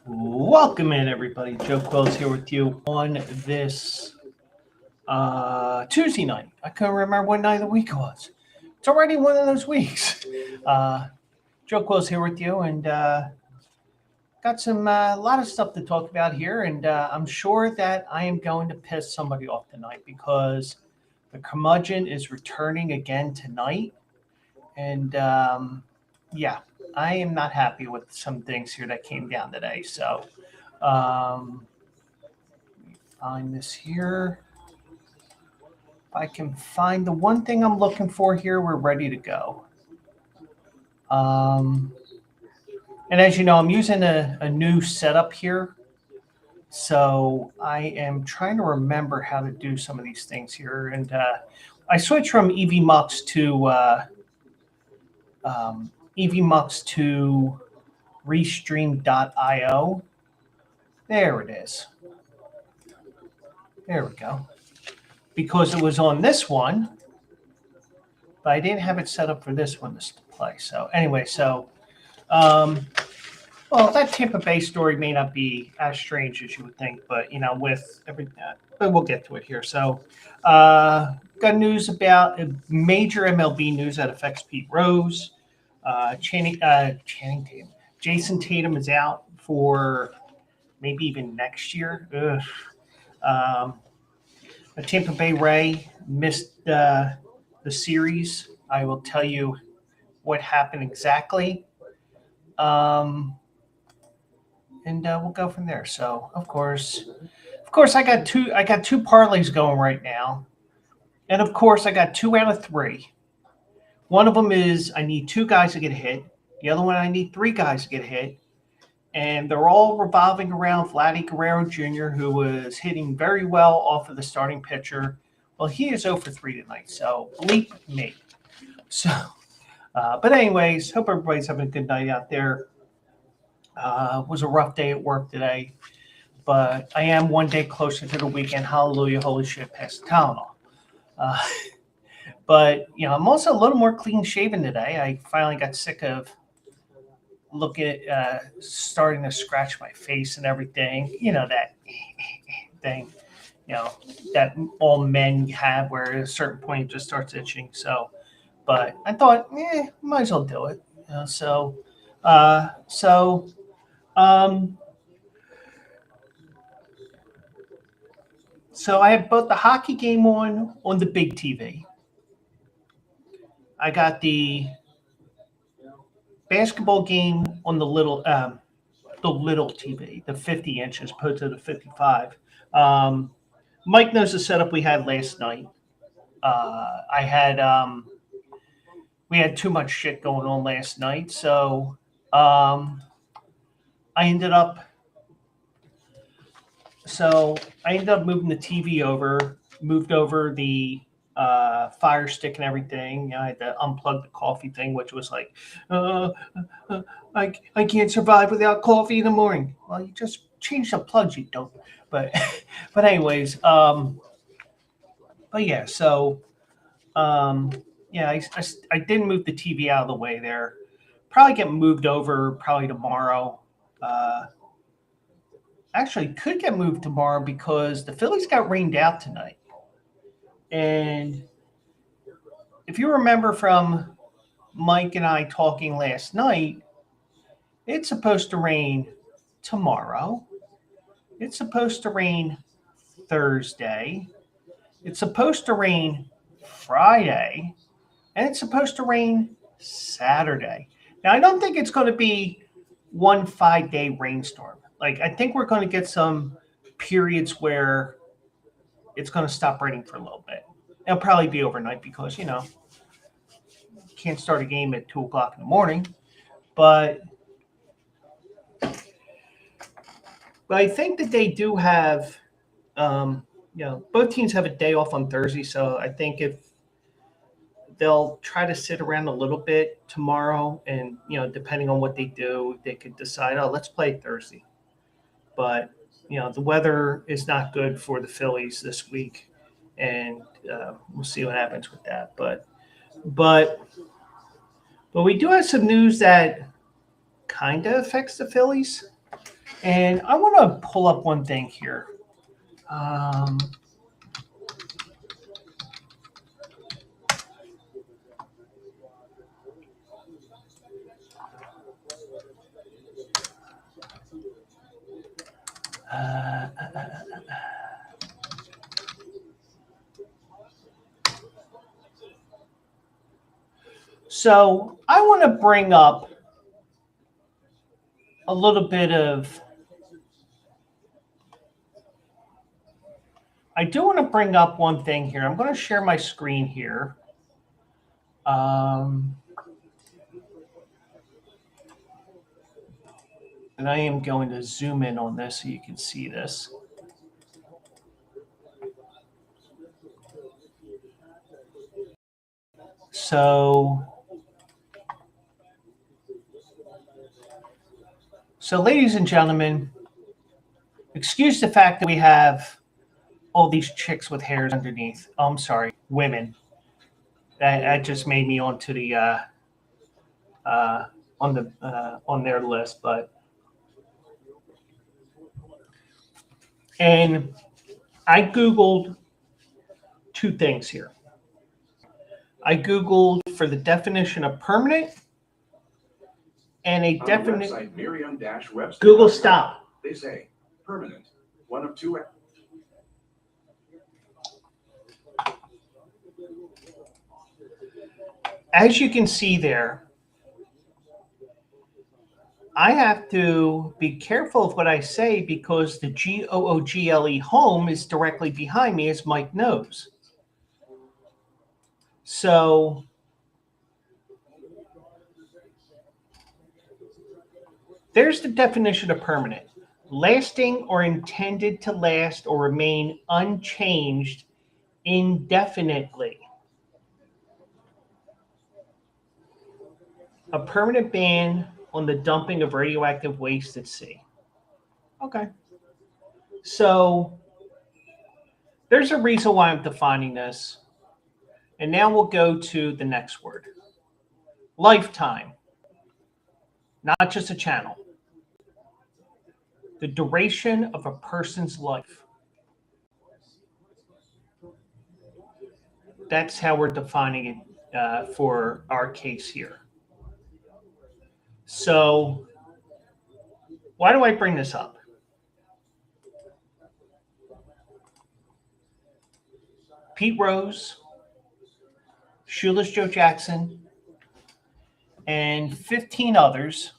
Welcome in, everybody. Joe Quills here with you on this Tuesday night. I couldn't remember what night of the week it was. It's already one of those weeks. Uh, Joe Quills here with you, and got some a lot of stuff to talk about here. And I'm sure that I am going to piss somebody off tonight because the Curmudgeon is returning again tonight, and yeah, I am not happy with some things here that came down today. So. Um, Find this here. If I can find the one thing I'm looking for here, we're ready to go. Um, and as you know, I'm using a new setup here. So I am trying to remember how to do some of these things here. And I switched from EVMux to Restream.io. There it is. There we go. Because it was on this one, but I didn't have it set up for this one to play. So anyway, well, that Tampa Bay story may not be as strange as you would think, but with everything, but we'll get to it here. So, got news about major MLB news that affects Pete Rose. Channing Tatum. Jayson Tatum is out for maybe even next year. The Tampa Bay Ray missed the series. I will tell you what happened exactly, and we'll go from there. So, of course, I got two parlays going right now, and of course, I got 2 out of 3. One of them is I need 2 guys to get hit. The other one I need 3 guys to get hit. And they're all revolving around Vladdy Guerrero Jr., who was hitting very well off of the starting pitcher. Well, he is 0 for 3 tonight, so bleep me. So, but anyways, hope everybody's having a good night out there. It was a rough day at work today, but I am one day closer to the weekend. Hallelujah, holy shit, pass the Tylenol. But, I'm also a little more clean-shaven today. I finally got sick of starting to scratch my face and everything, that thing, that all men have where at a certain point it just starts itching. So, but I thought, might as well do it. So I have both the hockey game on the big TV. I got the basketball game on the little TV, the 50 inch as opposed to the 55. Mike knows the setup we had last night. We had too much shit going on last night, so I ended up moving the TV over, moved over the Fire Stick and everything. I had to unplug the coffee thing, which was like, I can't survive without coffee in the morning. Well, you just change the plugs, you don't. But anyways, but yeah. So I didn't move the TV out of the way there. Probably get moved over probably tomorrow. Actually, could get moved tomorrow because the Phillies got rained out tonight. And if you remember from Mike and I talking last night, it's supposed to rain tomorrow. It's supposed to rain Thursday. It's supposed to rain Friday. And it's supposed to rain Saturday. Now, I don't think it's going to be one 5-day rainstorm. Like, I think we're going to get some periods where it's going to stop raining for a little bit. It'll probably be overnight because, can't start a game at 2 o'clock in the morning. But I think that they do have, both teams have a day off on Thursday. So I think if they'll try to sit around a little bit tomorrow and, depending on what they do, they could decide, let's play Thursday. But, the weather is not good for the Phillies this week. And we'll see what happens with that. But we do have some news that kind of affects the Phillies. And I want to pull up one thing here. Um, uh, so I want to bring up a little bit of. I do want to bring up one thing here. I'm going to share my screen here. And I am going to zoom in on this so you can see this. So, ladies and gentlemen, excuse the fact that we have all these chicks with hairs underneath. Oh, I'm sorry, women. That just made me onto the on their list, but and I googled two things here. I googled for the definition of permanent and a definite Google stop. They say permanent. One of two. As you can see there, I have to be careful of what I say because the Google home is directly behind me, as Mike knows. So there's the definition of permanent. Lasting or intended to last or remain unchanged indefinitely. A permanent ban on the dumping of radioactive waste at sea. Okay. So there's a reason why I'm defining this. And now we'll go to the next word. Lifetime. Not just a channel. The duration of a person's life. That's how we're defining it for our case here. So, why do I bring this up? Pete Rose, Shoeless Joe Jackson, and 15 others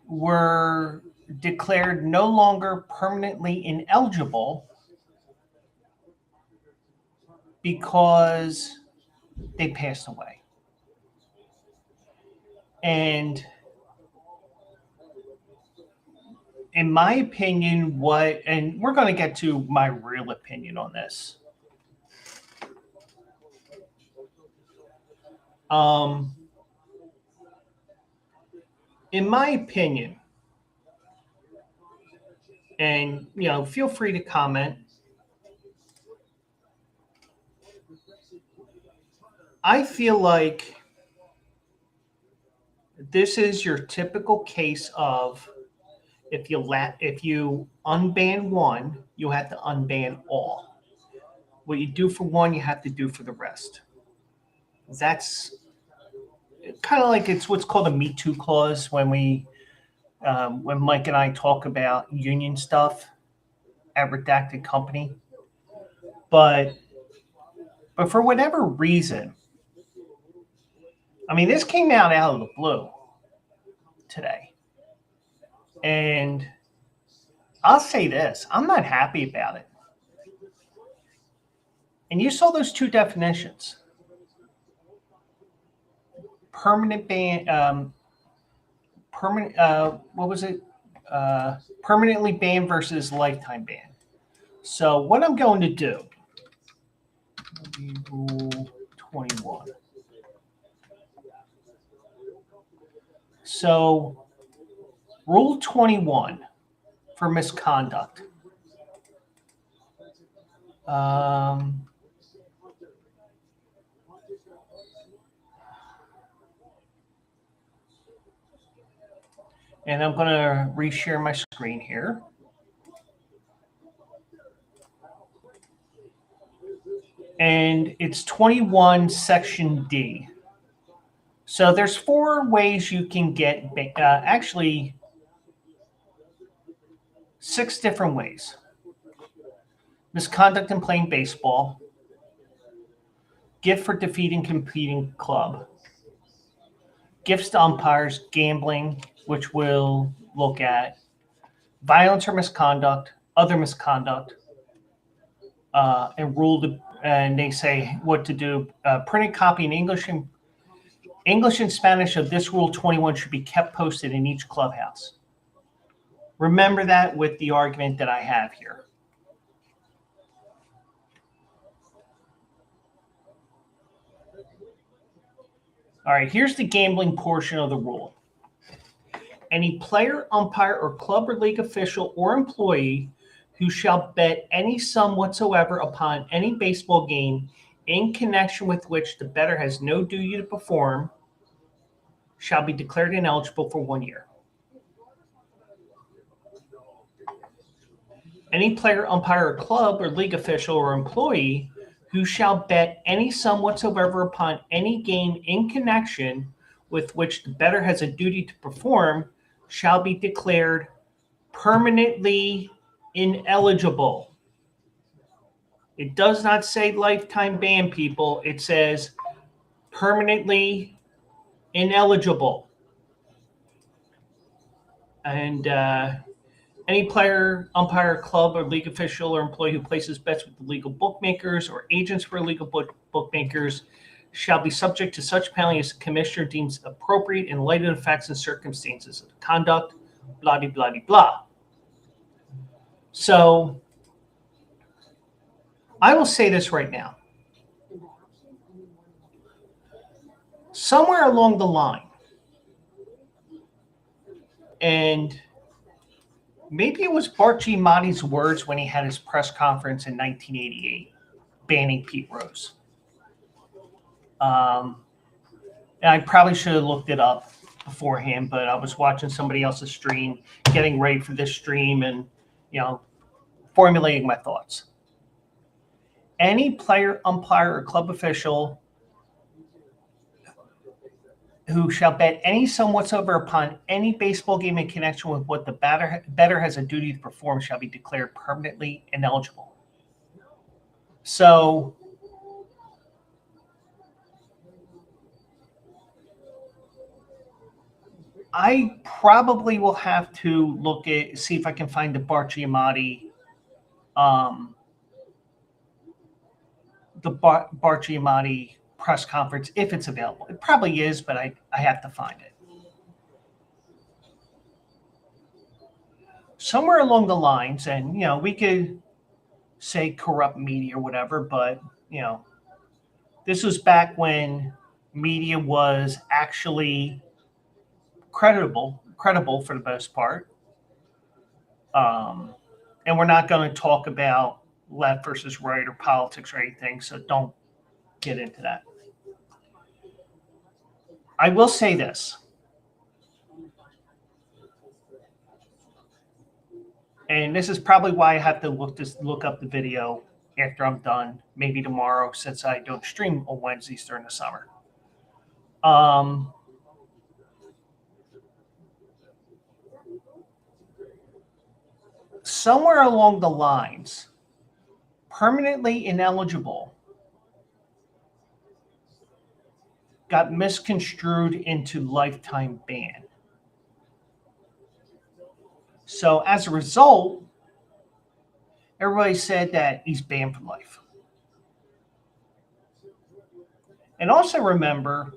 were declared no longer permanently ineligible because they passed away. And in my opinion, and we're going to get to my real opinion on this. In my opinion, and feel free to comment. I feel like this is your typical case of if you unban one, you have to unban all. What you do for one, you have to do for the rest. That's kind of like it's what's called a Me Too clause when Mike and I talk about union stuff at Redacted Company. But for whatever reason, I mean, this came out of the blue today. And I'll say this, I'm not happy about it. And you saw those two definitions. Permanent ban, what was it? Permanently banned versus lifetime ban. So what I'm going to do, Rule 21. So Rule 21 for misconduct. And I'm going to reshare my screen here. And it's 21 section D. So there's 4 ways you can get, actually 6 different ways. Misconduct in playing baseball, gift for defeating competing club, gifts to umpires, gambling, which we'll look at, violence or misconduct, other misconduct, and they say what to do. Printed copy in English and Spanish of this Rule 21 should be kept posted in each clubhouse. Remember that with the argument that I have here. All right, here's the gambling portion of the rule. Any player, umpire, or club or league official or employee who shall bet any sum whatsoever upon any baseball game in connection with which the bettor has no duty to perform shall be declared ineligible for 1 year. Any player, umpire, or club or league official or employee who shall bet any sum whatsoever upon any game in connection with which the bettor has a duty to perform shall be declared permanently ineligible. It does not say lifetime ban, people. It says permanently ineligible. And any player, umpire, club, or league official or employee who places bets with legal bookmakers or agents for legal bookmakers shall be subject to such penalty as the commissioner deems appropriate in light of the facts and circumstances of the conduct, blah, blah, blah, blah. So I will say this right now. Somewhere along the line, and maybe it was Bart Giamatti's words when he had his press conference in 1988, banning Pete Rose. And I probably should have looked it up beforehand, but I was watching somebody else's stream, getting ready for this stream, and formulating my thoughts. Any player, umpire, or club official who shall bet any sum whatsoever upon any baseball game in connection with what the bettor has a duty to perform shall be declared permanently ineligible. So I probably will have to see if I can find the Bart Giamatti, press conference, if it's available. It probably is, but I have to find it. Somewhere along the lines, and we could say corrupt media or whatever, but this was back when media was actually credible for the most part. And we're not going to talk about left versus right or politics or anything, so don't get into that. I will say this. And this is probably why I have to look up the video after I'm done, maybe tomorrow, since I don't stream on Wednesdays during the summer. Somewhere along the lines, permanently ineligible got misconstrued into lifetime ban. So as a result, everybody said that he's banned for life. And also remember,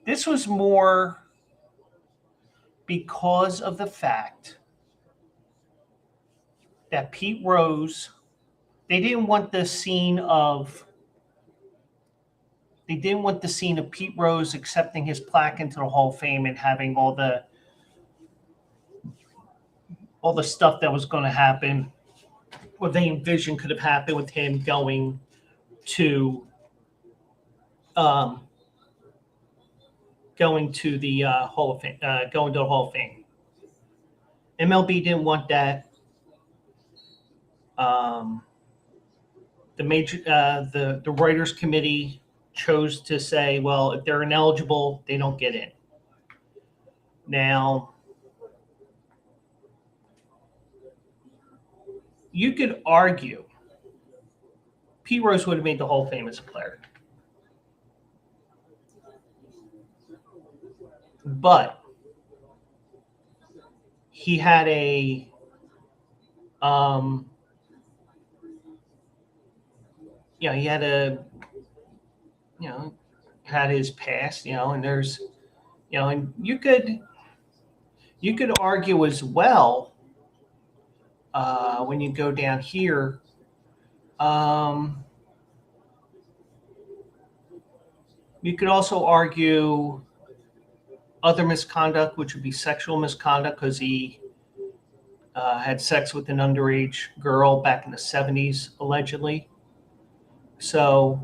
this was more because of the fact that Pete Rose, they didn't want the scene of Pete Rose accepting his plaque into the Hall of Fame and having all the stuff that was going to happen, what they envisioned could have happened with him going to going to the Hall of Fame. Going to the Hall of Fame. MLB didn't want that. The writers committee chose to say, well, if they're ineligible, they don't get in. Now, you could argue Pete Rose would have made the Hall of Fame as a player. But he had a he had a had his past, and there's and you could argue as well when you go down here. You could also argue other misconduct, which would be sexual misconduct, because he had sex with an underage girl back in the 70s, allegedly. So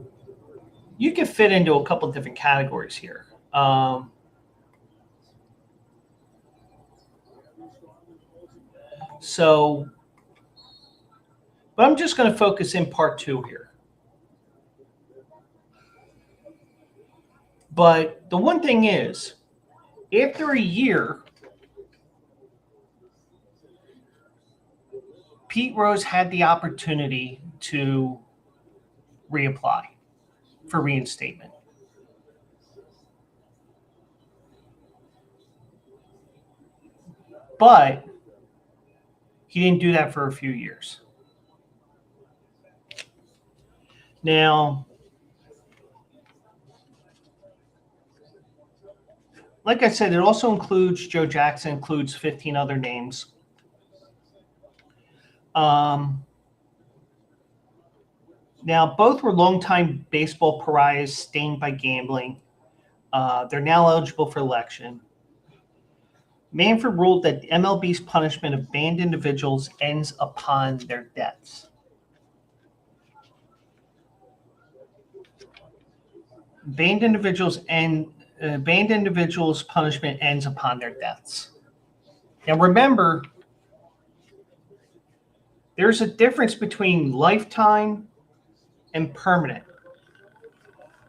you could fit into a couple of different categories here. But I'm just going to focus in part 2 here. But the one thing is, after a year, Pete Rose had the opportunity to reapply for reinstatement. But he didn't do that for a few years. Now, like I said, it also includes Joe Jackson, includes 15 other names. Now, both were longtime baseball pariahs stained by gambling. They're now eligible for election. Manfred ruled that MLB's punishment of banned individuals ends upon their deaths. Banned individuals' punishment ends upon their deaths. Now remember, there's a difference between lifetime and permanent.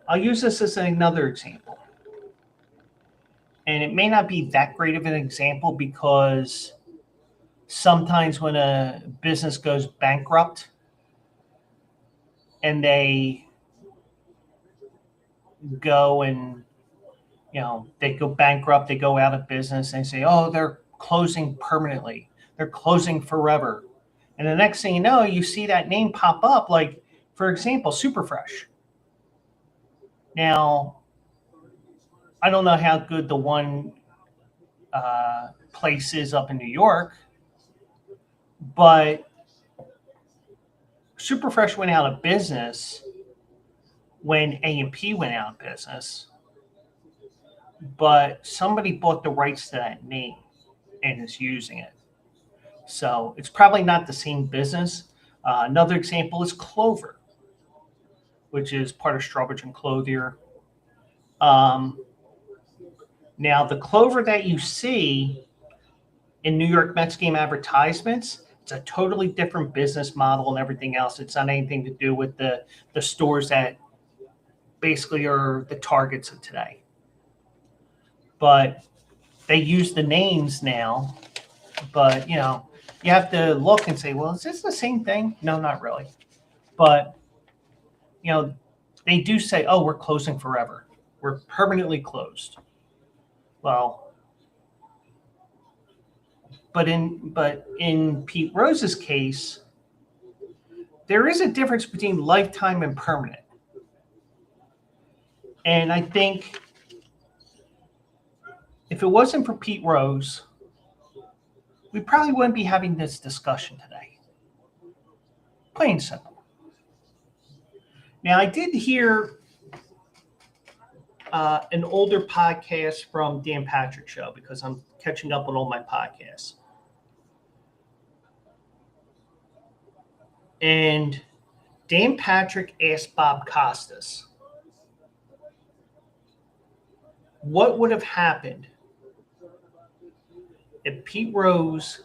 I'll use this as another example. And it may not be that great of an example because sometimes when a business goes bankrupt and they go and, they go bankrupt, they go out of business, and say, oh, they're closing permanently. They're closing forever. And the next thing you know, you see that name pop up, like, for example, Superfresh. Now, I don't know how good the one place is up in New York, but Superfresh went out of business when A&P went out of business, but somebody bought the rights to that name and is using it. So it's probably not the same business. Another example is Clover, which is part of Strawbridge and Clothier. Now, the Clover that you see in New York Mets game advertisements, it's a totally different business model and everything else. It's not anything to do with the stores that basically are the targets of today. But they use the names now. But, you have to look and say, well, is this the same thing? No, not really. But, they do say, oh, we're closing forever. We're permanently closed. Well, but in Pete Rose's case, there is a difference between lifetime and permanent. And I think if it wasn't for Pete Rose, we probably wouldn't be having this discussion today. Plain and simple. Now, I did hear an older podcast from Dan Patrick's show because I'm catching up on all my podcasts. And Dan Patrick asked Bob Costas, What would have happened if Pete Rose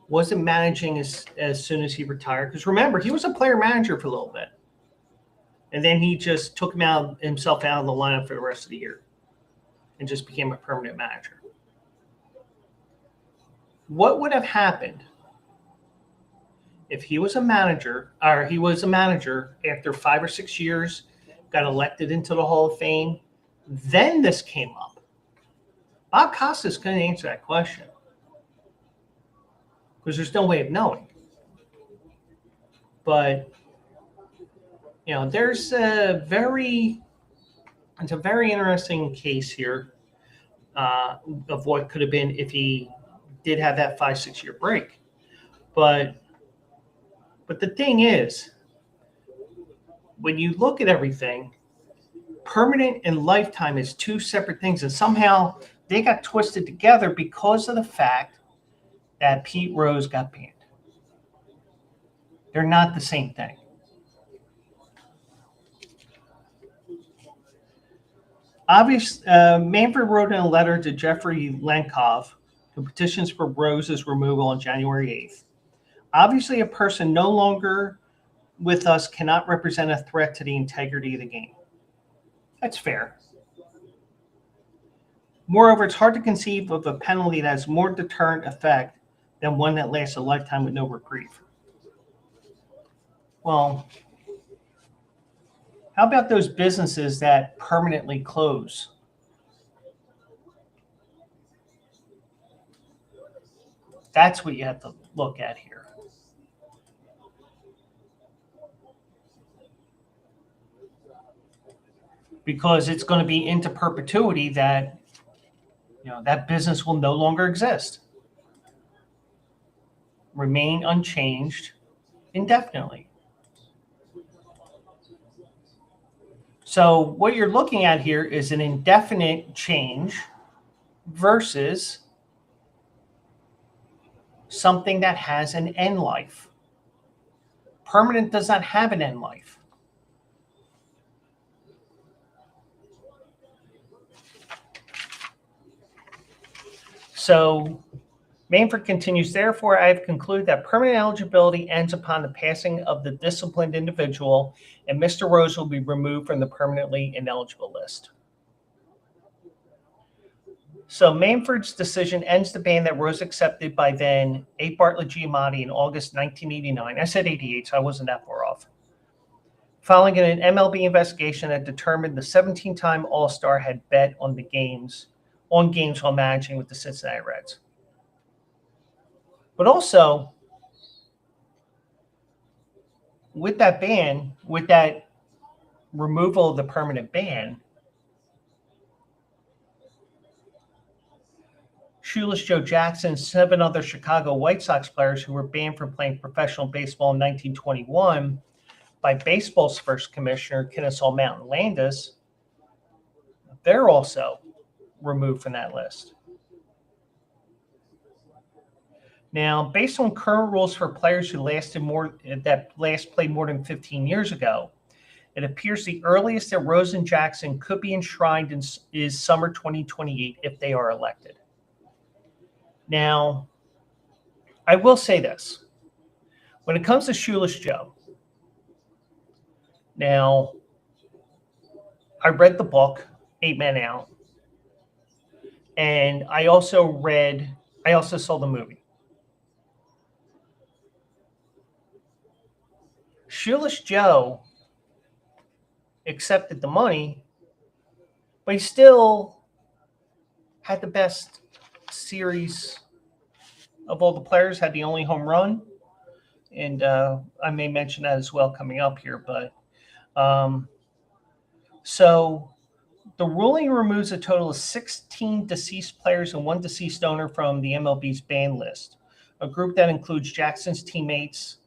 wasn't managing as soon as he retired? Because remember, he was a player manager for a little bit. And then he just took himself out of the lineup for the rest of the year and just became a permanent manager. What would have happened if he was a manager after 5 or 6 years, got elected into the Hall of Fame, then this came up? Bob Costas couldn't answer that question because there's no way of knowing. But there's a very interesting case here of what could have been if he did have that 5-6 year break. But the thing is, when you look at everything, permanent and lifetime is two separate things, and somehow they got twisted together because of the fact that Pete Rose got banned. They're not the same thing. Manfred wrote in a letter to Jeffrey Lenkov, who petitions for Rose's removal on January 8th. Obviously, a person no longer with us cannot represent a threat to the integrity of the game. That's fair. Moreover, it's hard to conceive of a penalty that has more deterrent effect than one that lasts a lifetime with no reprieve. Well, how about those businesses that permanently close? That's what you have to look at here. Because it's going to be into perpetuity that that business will no longer exist. Remain unchanged indefinitely. So what you're looking at here is an indefinite change versus something that has an end life. Permanent does not have an end life. So Manfred continues, therefore, I have concluded that permanent eligibility ends upon the passing of the disciplined individual, and Mr. Rose will be removed from the permanently ineligible list. So Manfred's decision ends the ban that Rose accepted by then A. Bartlett Giamatti in August 1989. I said 88, so I wasn't that far off. Following an MLB investigation that determined the 17-time All-Star had bet on games while managing with the Cincinnati Reds. But also, with that ban, with that removal of the permanent ban, Shoeless Joe Jackson and 7 other Chicago White Sox players who were banned from playing professional baseball in 1921 by baseball's first commissioner, Kennesaw Mountain Landis, they're also removed from that list. Now, based on current rules for players who played more than 15 years ago, it appears the earliest that Rose and Jackson could be enshrined is summer 2028 if they are elected. Now, I will say this. When it comes to Shoeless Joe, now, I read the book, 8 Men Out, and I also saw the movie. Shoeless Joe accepted the money, but he still had the best series of all the players, had the only home run. And I may mention that as well coming up here. But so the ruling removes a total of 16 deceased players and 1 deceased owner from the MLB's ban list, a group that includes Jackson's teammates,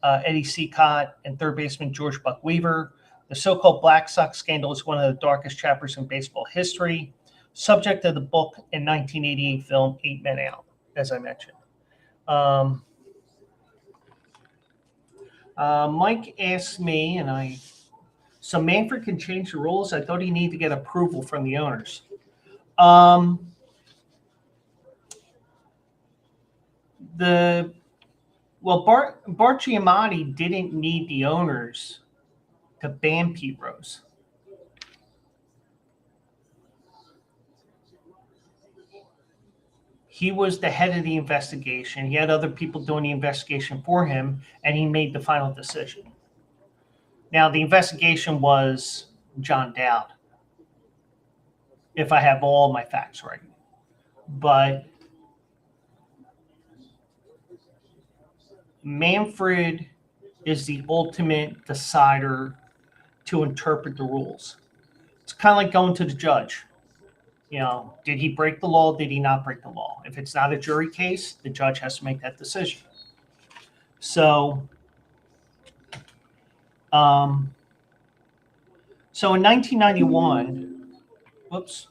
Eddie Seacott and third baseman George Buck Weaver. The so-called Black Sox scandal is one of the darkest chapters in baseball history, subject to the book and 1988 film 8 Men Out, as I mentioned. Mike asked me, so Manfred can change the rules. I thought he needed to get approval from the owners. Bart Giamatti didn't need the owners to ban Pete Rose. He was the head of the investigation. He had other people doing the investigation for him, and he made the final decision. Now, the investigation was John Dowd, if I have all my facts right. But Manfred is the ultimate decider to interpret the rules. It's kind of like going to the judge. You know, did he break the law? Did he not break the law? If it's not a jury case, the judge has to make that decision. So in 1991, whoops.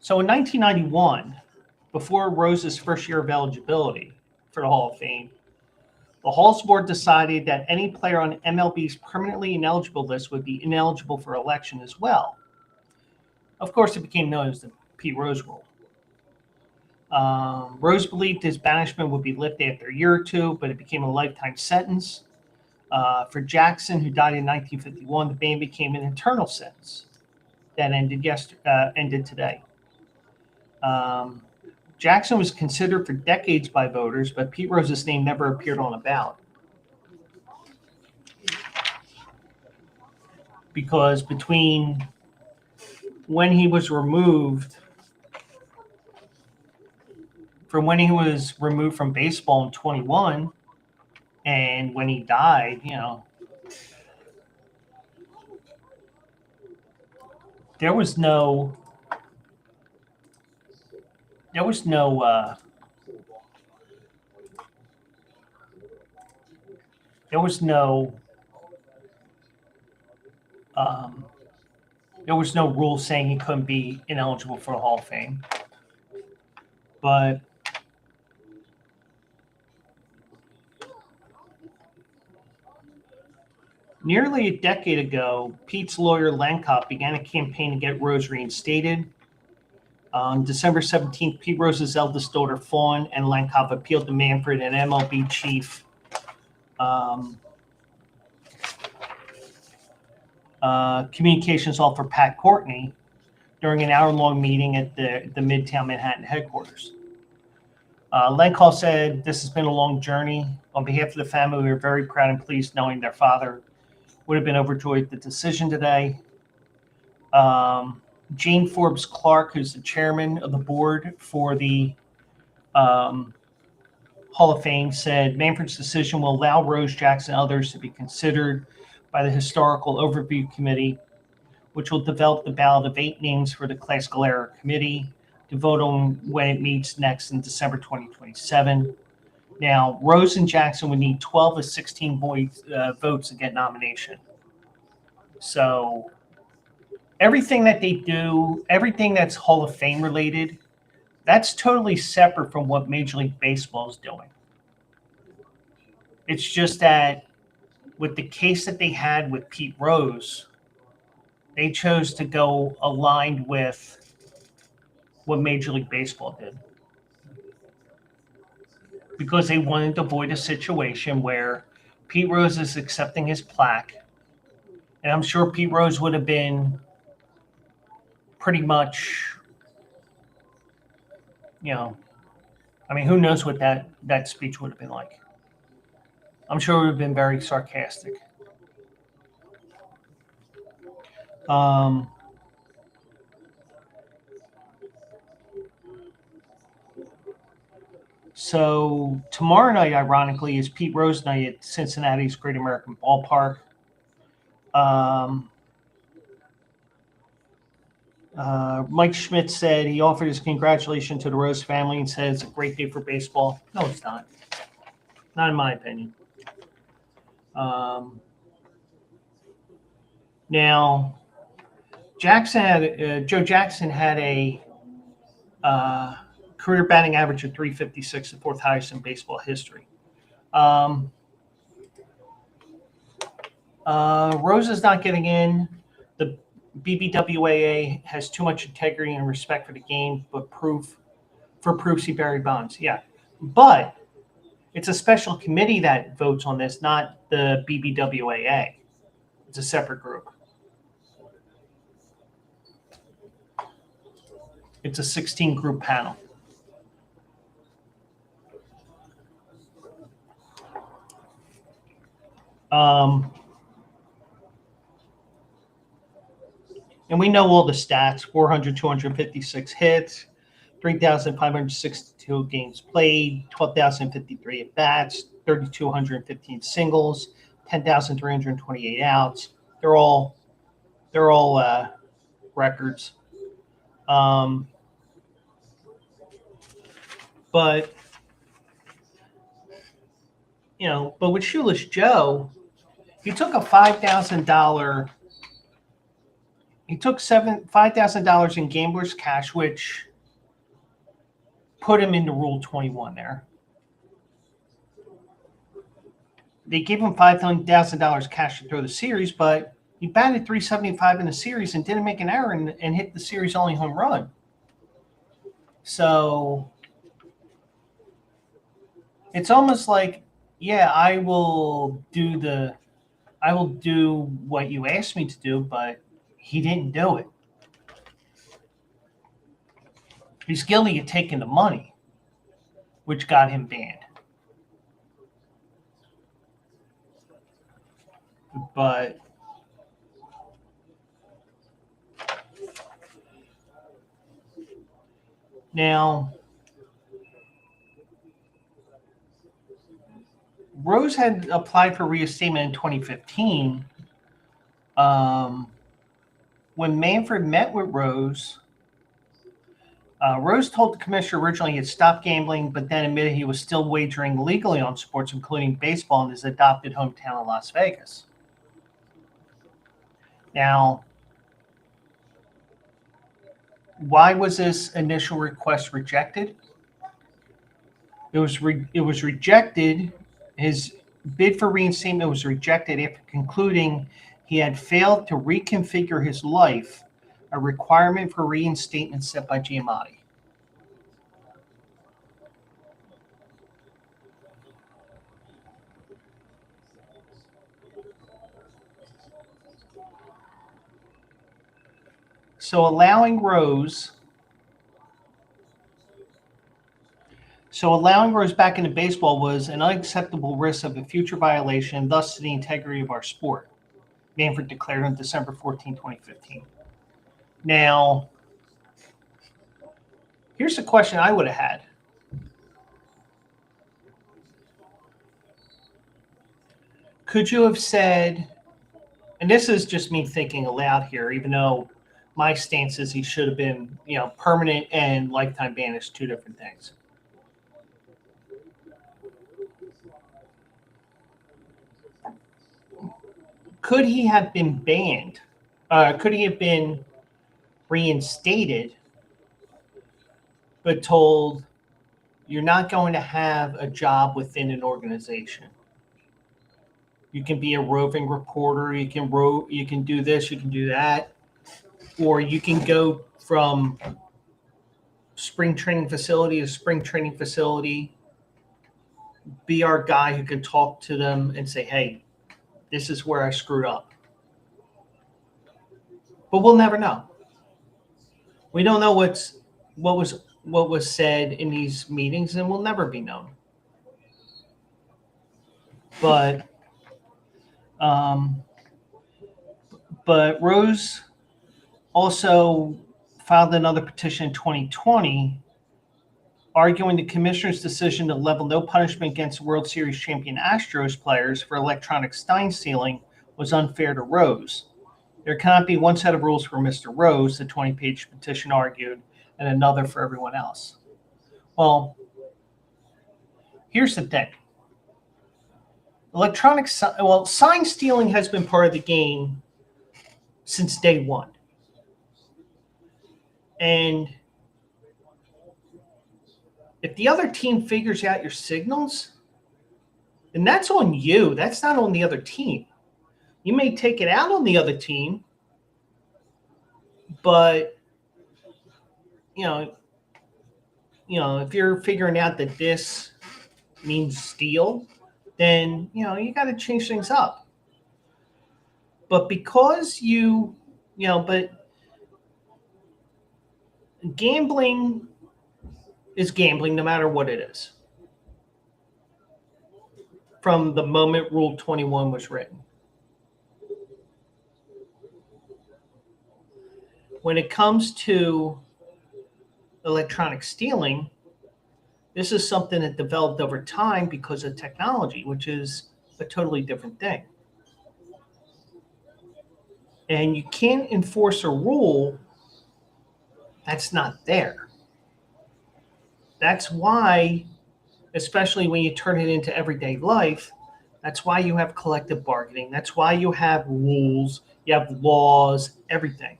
So in 1991, before Rose's first year of eligibility for the Hall of Fame, the Hall's board decided that any player on MLB's permanently ineligible list would be ineligible for election as well. Of course, it became known as the Pete Rose rule. Rose believed his banishment would be lifted after a year or two, but it became a lifetime sentence. For Jackson, who died in 1951, the ban became an eternal sentence that ended today. Jackson was considered for decades by voters, but Pete Rose's name never appeared on a ballot. Because between when he was removed from baseball in 21 and when he died, you know, there was no rule saying he couldn't be ineligible for the Hall of Fame. But nearly a decade ago, Pete's lawyer Lankop began a campaign to get Rose reinstated. On December 17th, Pete Rose's eldest daughter, Fawn, and Lankop appealed to Manfred and MLB chief communications officer Pat Courtney during an hour-long meeting at the Midtown Manhattan headquarters. Lankop said, "This has been a long journey. On behalf of the family, we are very proud and pleased knowing their father would have been overjoyed at the decision today." Jane Forbes Clark, who's the chairman of the board for the Hall of Fame, said Manfred's decision will allow Rose, Jackson, and others to be considered by the Historical Overview Committee, which will develop the ballot of 8 names for the Classical Era Committee to vote on when it meets next in December 2027. Now, Rose and Jackson would need 12 of 16 votes to get nomination. So everything that they do, everything that's Hall of Fame related, that's totally separate from what Major League Baseball is doing. It's just that with the case that they had with Pete Rose, they chose to go aligned with what Major League Baseball did. Because they wanted to avoid a situation where Pete Rose is accepting his plaque. And I'm sure Pete Rose would have been pretty much, you know, I mean, who knows what that speech would have been like. I'm sure it would have been very sarcastic. So tomorrow night, ironically, is Pete Rose night at Cincinnati's Great American Ballpark. Mike Schmidt said he offered his congratulations to the Rose family and said it's a great day for baseball. No, it's not. Not in my opinion. Now, Joe Jackson had a career batting average of 356, the 4th highest in baseball history. Rose is not getting in. BBWAA has too much integrity and respect for the game, but proofs he buried bonds. Yeah, but it's a special committee that votes on this, not the BBWAA. It's a separate group. It's a 16-group panel. And we know all the stats: 256 hits, 3,562 games played, 12,053 at bats, 3,215 singles, 10,328 outs. They're all records. But with Shoeless Joe, he took a $5,000. He took $5,000 in gambler's cash, which put him into Rule 21 there. They gave him $5,000 cash to throw the series, but he batted .375 in the series and didn't make an error and hit the series only home run. So it's almost like, yeah, I will do what you asked me to do, but he didn't do it. He's guilty of taking the money, which got him banned. But now, Rose had applied for reinstatement in 2015. When Manfred met with Rose, Rose told the commissioner originally he had stopped gambling, but then admitted he was still wagering legally on sports, including baseball, in his adopted hometown of Las Vegas. Now, why was this initial request rejected? It was rejected. His bid for reinstatement was rejected after concluding he had failed to reconfigure his life, a requirement for reinstatement set by Giamatti. So allowing Rose back into baseball was an unacceptable risk of a future violation, thus to the integrity of our sport, Manfred declared on December 14, 2015. Now, here's the question I would have had. Could you have said, and this is just me thinking aloud here, even though my stance is he should have been, permanent and lifetime ban is two different things. Could he have been banned? Could he have been reinstated, but told you're not going to have a job within an organization? You can be a roving reporter. You can do this. You can do that, or you can go from spring training facility to spring training facility. Be our guy who can talk to them and say, "Hey, this is where I screwed up." But we'll never know. We don't know what was said in these meetings, and will never be known. But Rose also filed another petition in 2020, arguing the commissioner's decision to level no punishment against World Series champion Astros players for electronic sign stealing was unfair to Rose. There cannot be one set of rules for Mr. Rose, the 20-page petition argued, and another for everyone else. Well, here's the thing. Sign stealing has been part of the game since day one. And if the other team figures out your signals, then that's on you. That's not on the other team. You may take it out on the other team, But you know, if you're figuring out that this means steal, then you got to change things up. But because but gambling is gambling no matter what it is. From the moment Rule 21 was written. When it comes to electronic stealing, this is something that developed over time because of technology, which is a totally different thing. And you can't enforce a rule that's not there. That's why, especially when you turn it into everyday life, that's why you have collective bargaining. That's why you have rules, you have laws, everything.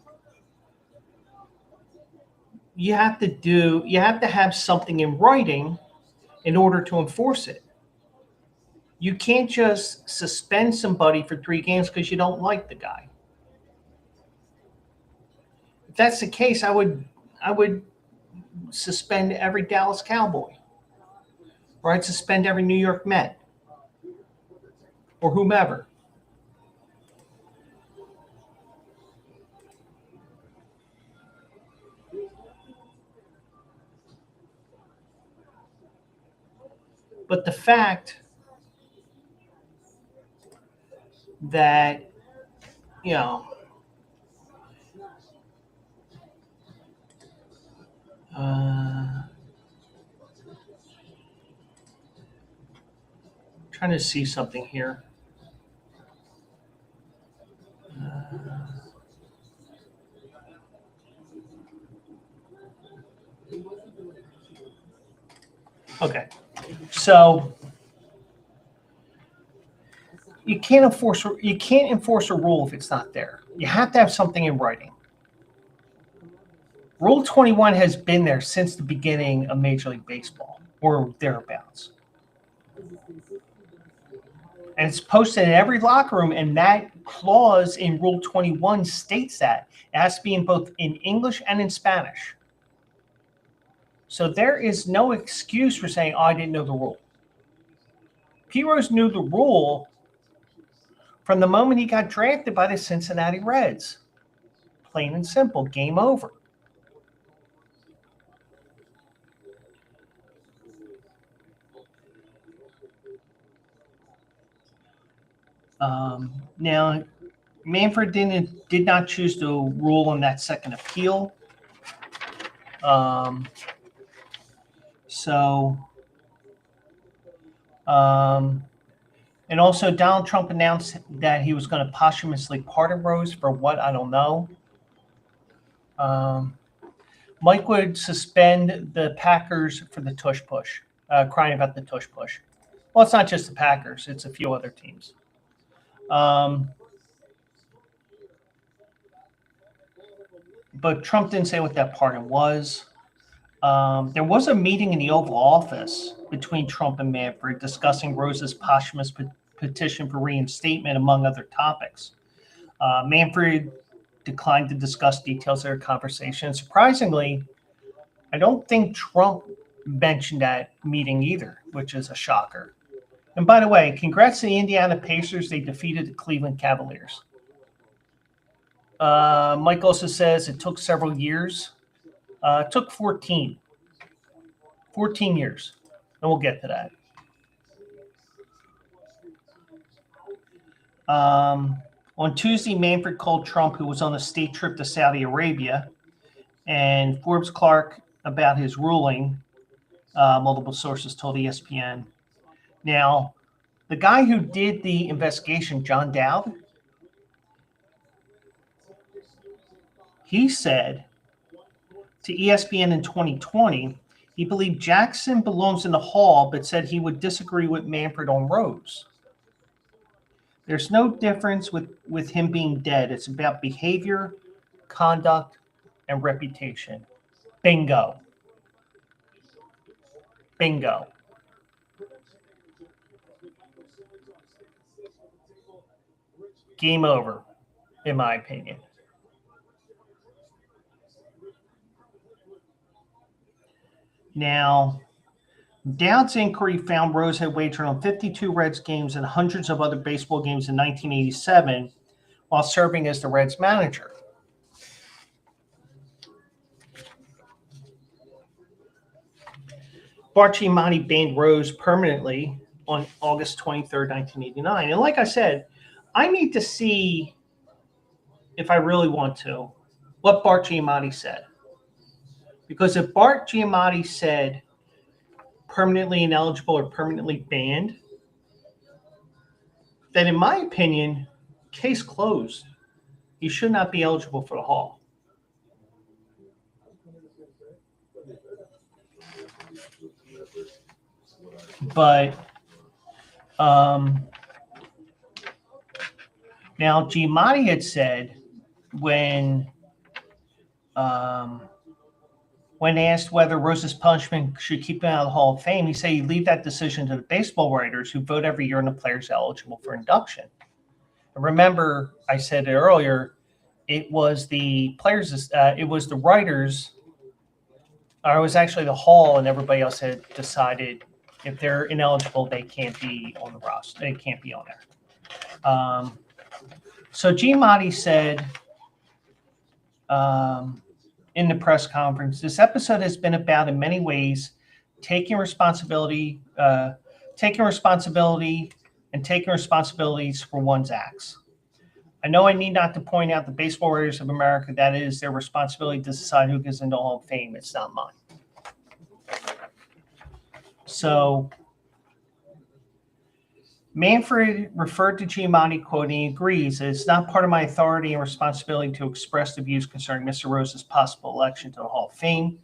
You have to have something in writing in order to enforce it. You can't just suspend somebody for 3 games because you don't like the guy. If that's the case, I would suspend every Dallas Cowboy, or I'd suspend every New York Met, or whomever. But the fact that, trying to see something here. Okay, so you can't enforce a rule if it's not there. You have to have something in writing. Rule 21 has been there since the beginning of Major League Baseball, or thereabouts. And it's posted in every locker room, and that clause in Rule 21 states that it has to be in both in English and in Spanish. So there is no excuse for saying, "Oh, I didn't know the rule." P. Rose knew the rule from the moment he got drafted by the Cincinnati Reds. Plain and simple, game over. Now, Manfred did not choose to rule on that second appeal. And also Donald Trump announced that he was going to posthumously pardon Rose for what, I don't know. Mike would suspend the Packers for the tush push, crying about the tush push. Well, it's not just the Packers; it's a few other teams. But Trump didn't say what that pardon was. There was a meeting in the Oval Office between Trump and Manfred discussing Rose's posthumous petition for reinstatement, among other topics. Manfred declined to discuss details of their conversation. Surprisingly, I don't think Trump mentioned that meeting either, which is a shocker. And by the way, congrats to the Indiana Pacers. They defeated the Cleveland Cavaliers. Mike also says it took several years. It took 14 years, and we'll get to that. On Tuesday, Manfred called Trump, who was on a state trip to Saudi Arabia, and Forbes Clark about his ruling. Multiple sources told ESPN. Now, the guy who did the investigation, John Dowd, he said to ESPN in 2020, he believed Jackson belongs in the Hall, but said he would disagree with Manfred on Rose. There's no difference with him being dead. It's about behavior, conduct, and reputation. Bingo. Bingo. Game over, in my opinion. Now, Dowd's inquiry found Rose had wagered on 52 Reds games and hundreds of other baseball games in 1987 while serving as the Reds manager. Bart Giamatti banned Rose permanently on August 23rd, 1989. And like I said, I need to see, if I really want to, what Bart Giamatti said. Because if Bart Giamatti said permanently ineligible or permanently banned, then in my opinion, case closed. He should not be eligible for the Hall. But now Giamatti had said when asked whether Rose's punishment should keep him out of the Hall of Fame, he said he'd leave that decision to the baseball writers who vote every year on the players eligible for induction. And remember, I said it earlier, it was the players, it was the writers, or it was actually the Hall, and everybody else had decided if they're ineligible, they can't be on the roster. They can't be on there. So Giamatti said in the press conference, this episode has been about, in many ways, taking responsibilities for one's acts. I know I need not to point out the baseball writers of America, that it is their responsibility to decide who gets into the Hall of Fame. It's not mine. So Manfred referred to Giamatti, quoting, agrees that it's not part of my authority and responsibility to express the views concerning Mr. Rose's possible election to the Hall of Fame.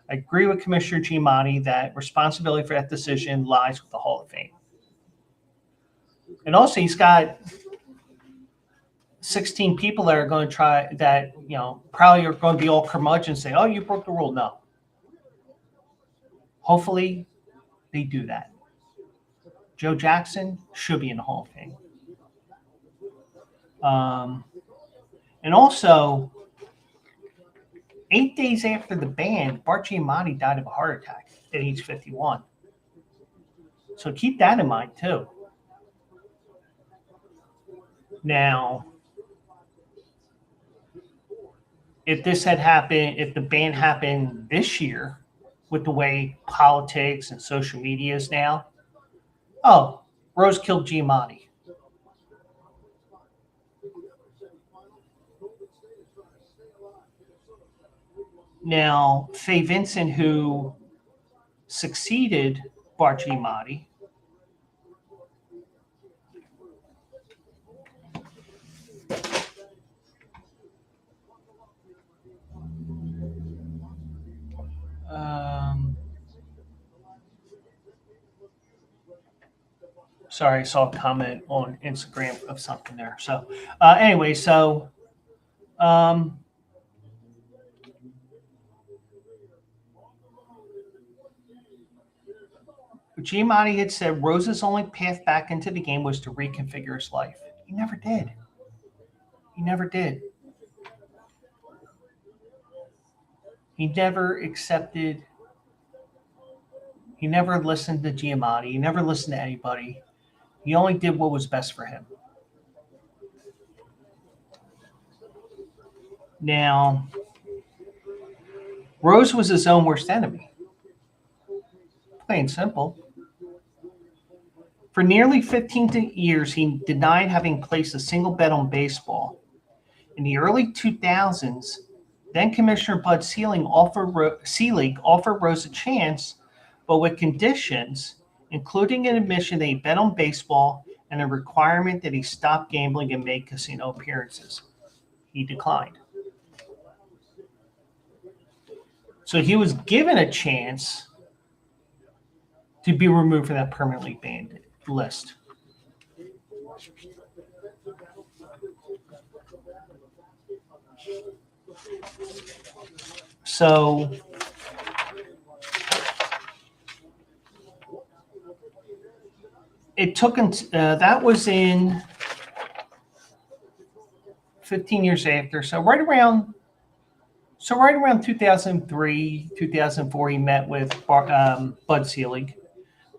I agree with Commissioner Giamatti that responsibility for that decision lies with the Hall of Fame. And also, he's got 16 people that are going to try that, probably are going to be all curmudgeons saying, oh, you broke the rule. No. Hopefully, they do that. Joe Jackson should be in the Hall of Fame. And also, 8 days after the ban, Bart Giamatti died of a heart attack at age 51. So keep that in mind, too. Now, if this had happened, if the ban happened this year with the way politics and social media is now, oh, Rose killed Giamatti. Now, Faye Vincent, who succeeded Bart Giamatti, sorry, I saw a comment on Instagram of something there. So anyway, so Giamatti had said Rose's only path back into the game was to reconfigure his life. He never did. He never did. He never accepted. He never listened to Giamatti. He never listened to anybody. He only did what was best for him. Now, Rose was his own worst enemy. Plain and simple. For nearly 15 years, he denied having placed a single bet on baseball. In the early 2000s, then Commissioner Bud Selig offered Rose a chance, but with conditions, including an admission that he bet on baseball and a requirement that he stop gambling and make casino appearances. He declined. So he was given a chance to be removed from that permanently banned list. So it took that was in 15 years after. So right around So right around 2003, 2004, he met with Bud Selig.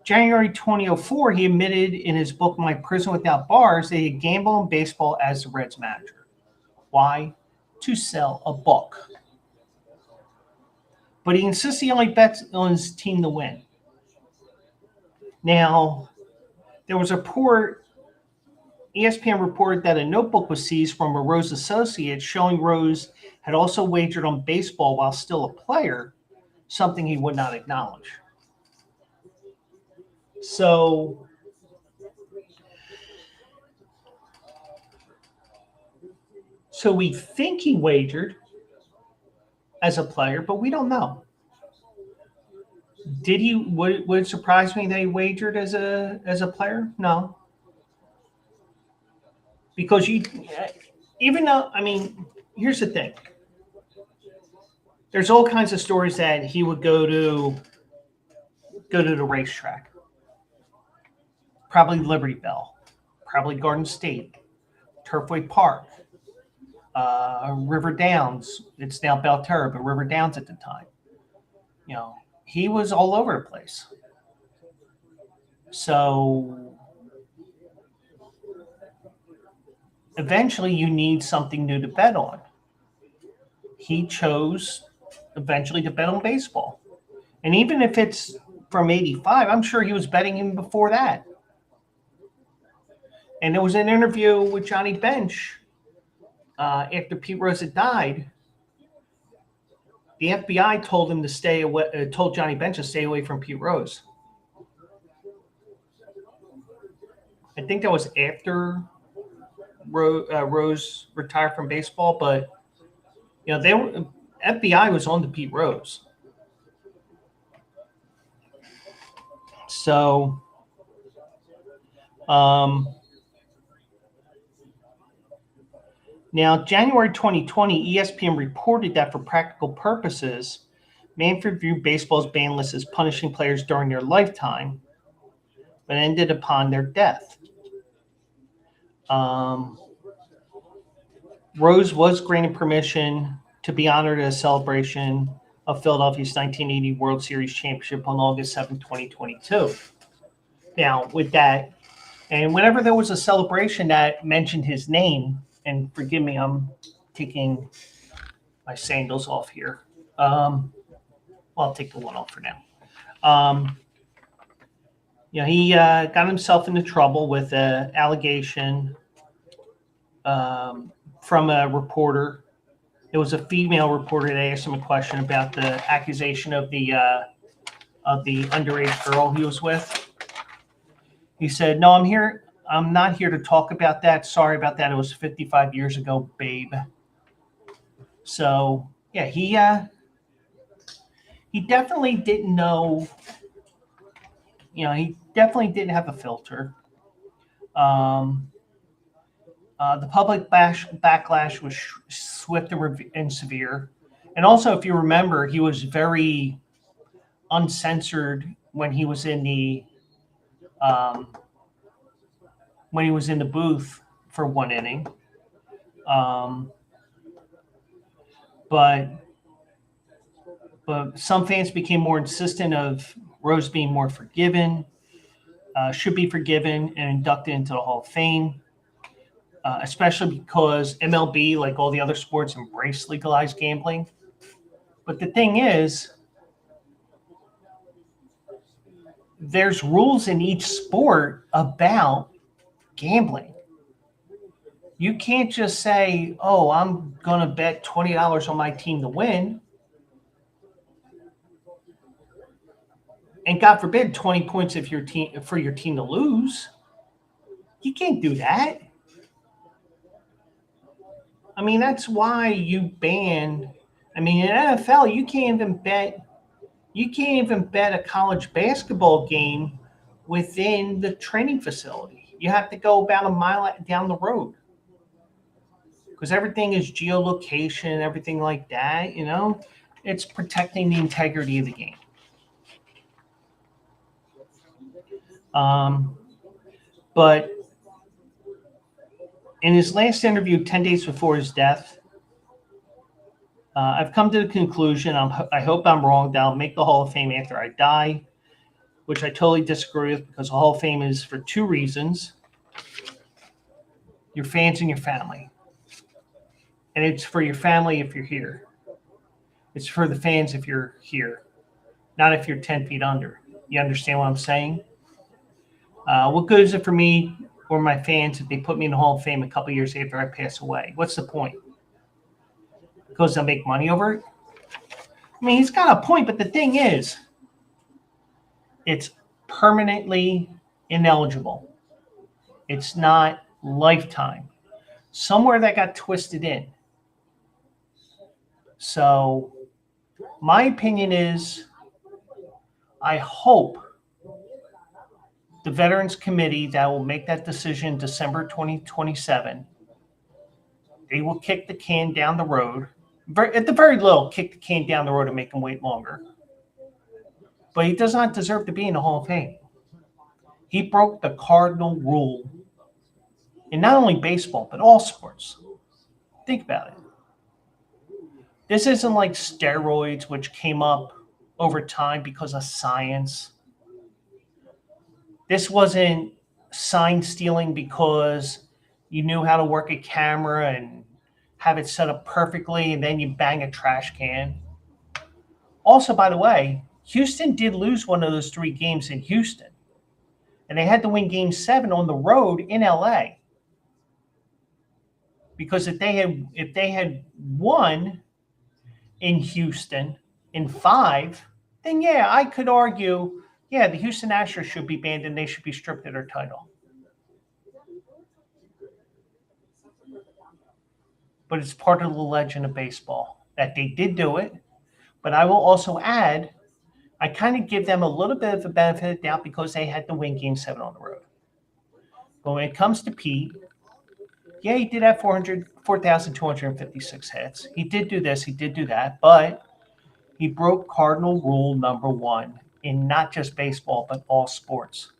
January 2004, he admitted in his book, My Prison Without Bars, that he gambled on baseball as the Reds manager. Why? To sell a book. But he insists he only bets on his team to win. Now, there was a report, ESPN reported that a notebook was seized from a Rose associate showing Rose had also wagered on baseball while still a player, something he would not acknowledge. So we think he wagered as a player, but we don't know. Did he? Would it surprise me that he wagered as a player? No, because even though, I mean, here's the thing. There's all kinds of stories that he would go to the racetrack, probably Liberty Bell, probably Garden State, Turfway Park, River Downs. It's now Belterra, but River Downs at the time. You know, he was all over the place. So eventually you need something new to bet on. He chose eventually to bet on baseball. And even if it's from 85, I'm sure he was betting him before that. And there was an interview with Johnny Bench after Pete Rose had died. The FBI told him to stay away. Told Johnny Bench to stay away from Pete Rose. I think that was after Rose retired from baseball, but you know, FBI was on to Pete Rose. So, now, January 2020, ESPN reported that for practical purposes, Manfred viewed baseball's ban list as punishing players during their lifetime, but ended upon their death. Rose was granted permission to be honored at a celebration of Philadelphia's 1980 World Series championship on August 7, 2022. Now, with that, and whenever there was a celebration that mentioned his name, and forgive me, I'm taking my sandals off here. I'll take the one off for now. You know, he got himself into trouble with an allegation from a reporter. It was a female reporter that asked him a question about the accusation of the underage girl he was with. He said, "No, I'm not here to talk about that. Sorry about that. It was 55 years ago, babe." So yeah, he definitely didn't know. You know, he definitely didn't have a filter. The public backlash was swift and severe. And also, if you remember, he was very uncensored when he was in the booth for one inning. But some fans became more insistent of Rose being more forgiven, should be forgiven and inducted into the Hall of Fame. Especially because MLB, like all the other sports, embrace legalized gambling. But the thing is, there's rules in each sport about gambling. You can't just say, "Oh, I'm going to bet $20 on my team to win." And God forbid, 20 points for your team to lose. You can't do that. I mean, that's why you ban. I mean, in NFL, you can't even bet a college basketball game within the training facility. You have to go about a mile down the road because everything is geolocation, everything like that. You know, it's protecting the integrity of the game. But in his last interview 10 days before his death, I've come to the conclusion, I hope I'm wrong, that I'll make the Hall of Fame after I die, which I totally disagree with because the Hall of Fame is for two reasons: your fans and your family. And it's for your family if you're here. It's for the fans if you're here, not if you're 10 feet under. You understand what I'm saying? What good is it for me or my fans if they put me in the Hall of Fame a couple years after I pass away? What's the point? Because they'll make money over it? I mean, he's got a point, but the thing is, it's permanently ineligible. It's not lifetime. Somewhere that got twisted in. So my opinion is, I hope the Veterans Committee that will make that decision December 2027, they will kick the can down the road. At the very little, kick the can down the road and make him wait longer. But he does not deserve to be in the Hall of Fame. He broke the cardinal rule in not only baseball, but all sports. Think about it. This isn't like steroids, which came up over time because of science. This wasn't sign stealing because you knew how to work a camera and have it set up perfectly and then you bang a trash can. Also, by the way, Houston did lose one of those 3 games in Houston. And they had to win Game 7 on the road in LA. Because if they had won in Houston in 5, then yeah, I could argue, yeah, the Houston Astros should be banned and they should be stripped of their title. But it's part of the legend of baseball that they did do it. But I will also add, I kind of give them a little bit of a benefit of the doubt because they had to win Game 7 on the road. But when it comes to Pete, yeah, he did have 4,256 hits. He did do this, he did do that, but he broke cardinal rule number 1 in not just baseball, but all sports.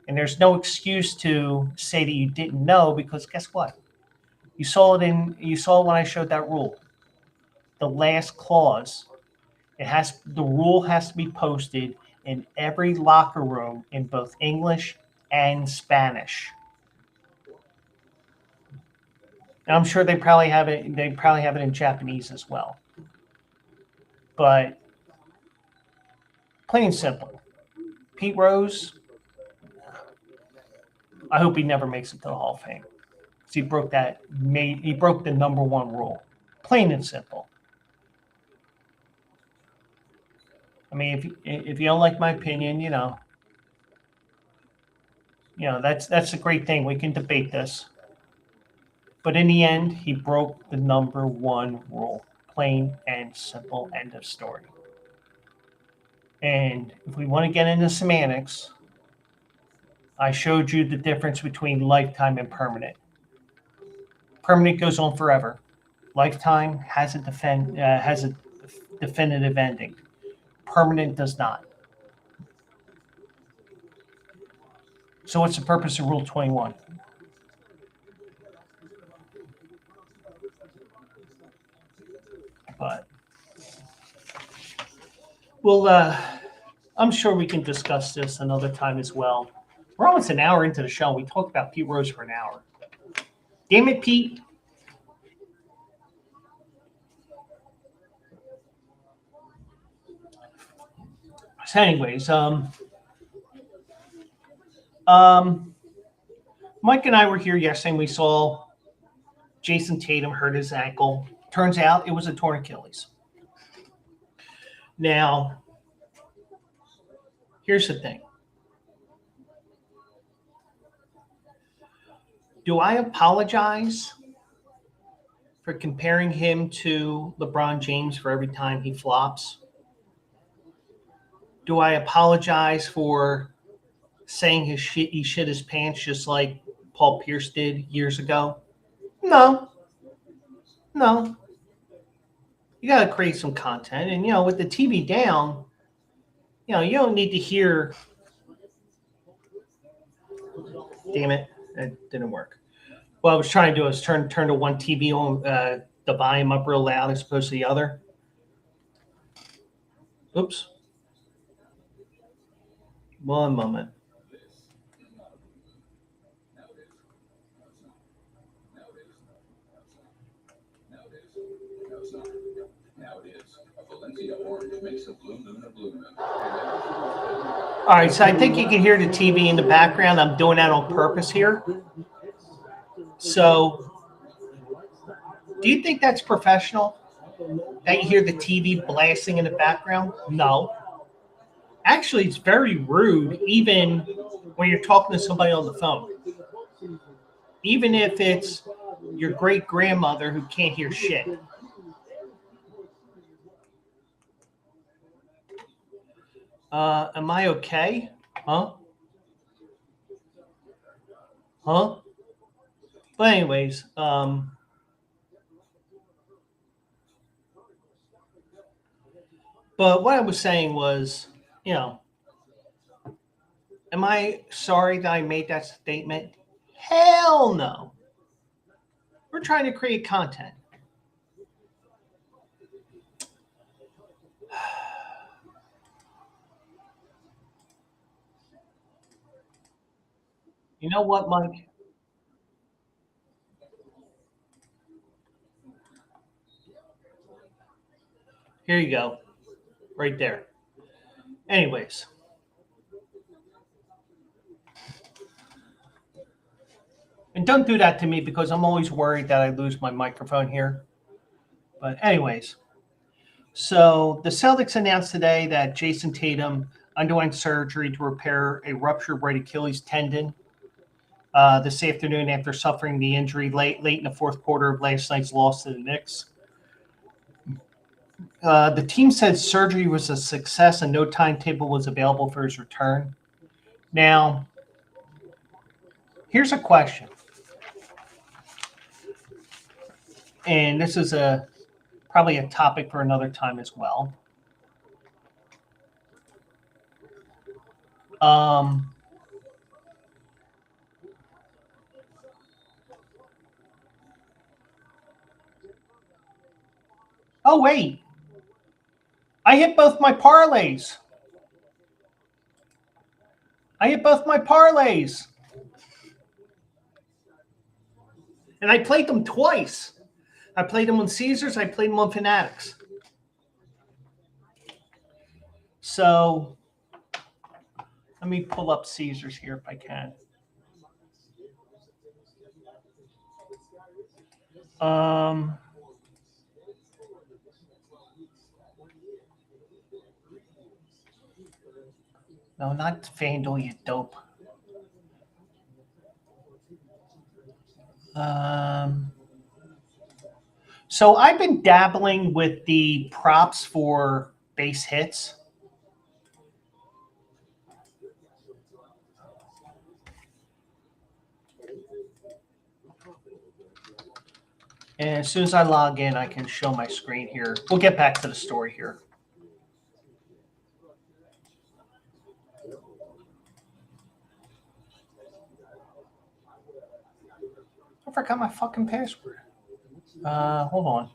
And there's no excuse to say that you didn't know because guess what? You saw it when I showed that rule. The last clause, the rule has to be posted in every locker room in both English and Spanish. And I'm sure they probably have it in Japanese as well. But plain and simple, Pete Rose, I hope he never makes it to the Hall of Fame. Because he broke the number 1 rule. Plain and simple. I mean, if you don't like my opinion, that's a great thing. We can debate this. But in the end, he broke the number 1 rule. Plain and simple, end of story. And if we want to get into semantics, I showed you the difference between lifetime and permanent. Permanent goes on forever. Lifetime has a definitive ending. Permanent does not. So what's the purpose of Rule 21? But I'm sure we can discuss this another time as well. We're almost an hour into the show. We talked about Pete Rose for an hour. Damn it, Pete. So anyways, Mike and I were here yesterday and we saw Jayson Tatum hurt his ankle. Turns out it was a torn Achilles. Now, here's the thing. Do I apologize for comparing him to LeBron James for every time he flops? Do I apologize for saying he shit his pants just like Paul Pierce did years ago? No. You got to create some content. And, with the TV down, you don't need to hear. Damn it. It didn't work. What I was trying to do is turn to one TV on, the the volume up real loud as opposed to the other. Oops. One moment. All right, so I think you can hear the TV in the background. I'm doing that on purpose here. So, do you think that's professional? That you hear the TV blasting in the background? No. Actually, it's very rude, even when you're talking to somebody on the phone. Even if it's your great grandmother who can't hear shit. Am I okay? Huh? Huh? But anyways, but what I was saying was, you know, am I sorry that I made that statement? Hell no. We're trying to create content. You know what, Mike? Here you go. Right there. Anyways. And don't do that to me because I'm always worried that I lose my microphone here. But anyways. So the Celtics announced today that Jayson Tatum underwent surgery to repair a ruptured right Achilles tendon this afternoon after suffering the injury late in the fourth quarter of last night's loss to the Knicks. The team said surgery was a success and no timetable was available for his return. Now, here's a question. And this is probably a topic for another time as well. Oh, wait. I hit both my parlays. And I played them twice. I played them on Caesars. I played them on Fanatics. So let me pull up Caesars here if I can. No, not FanDuel, you dope. So I've been dabbling with the props for base hits. And as soon as I log in, I can show my screen here. We'll get back to the story here. I forgot my fucking password. Hold on.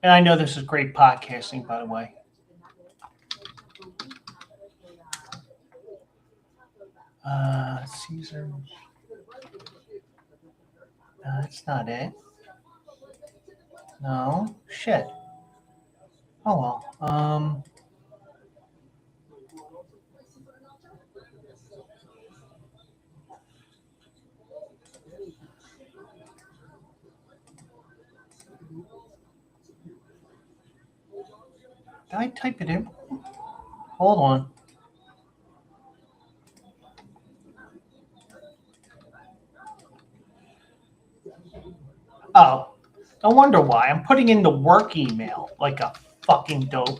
And I know this is great podcasting, by the way. Caesar. No, that's not it. No. Shit. Oh, well. Did I type it in? Hold on. Oh, no wonder why. I'm putting in the work email like a fucking dope.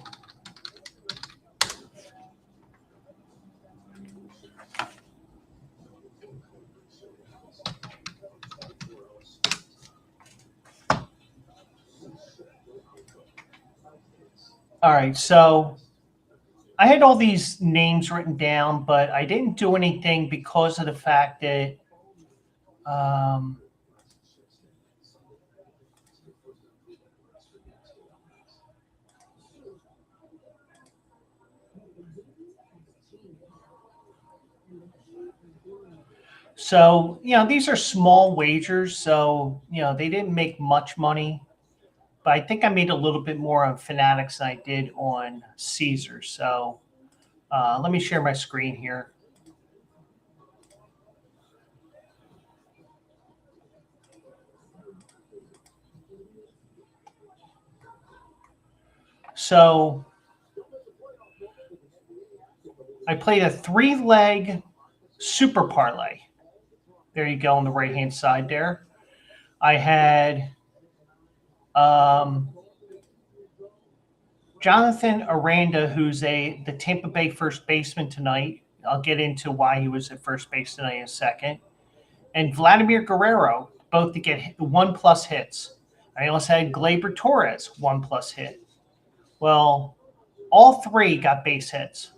All right, so I had all these names written down, but I didn't do anything because of the fact that so, these are small wagers, so, they didn't make much money, but I think I made a little bit more on Fanatics than I did on Caesar. So let me share my screen here. So I played a 3-leg super parlay. There you go on the right-hand side there. I had Jonathan Aranda, who's the Tampa Bay first baseman tonight. I'll get into why he was at first base tonight in a second. And Vladimir Guerrero, both to get 1+ hits. I also had Gleyber Torres, 1+ hit. Well, all 3 got base hits.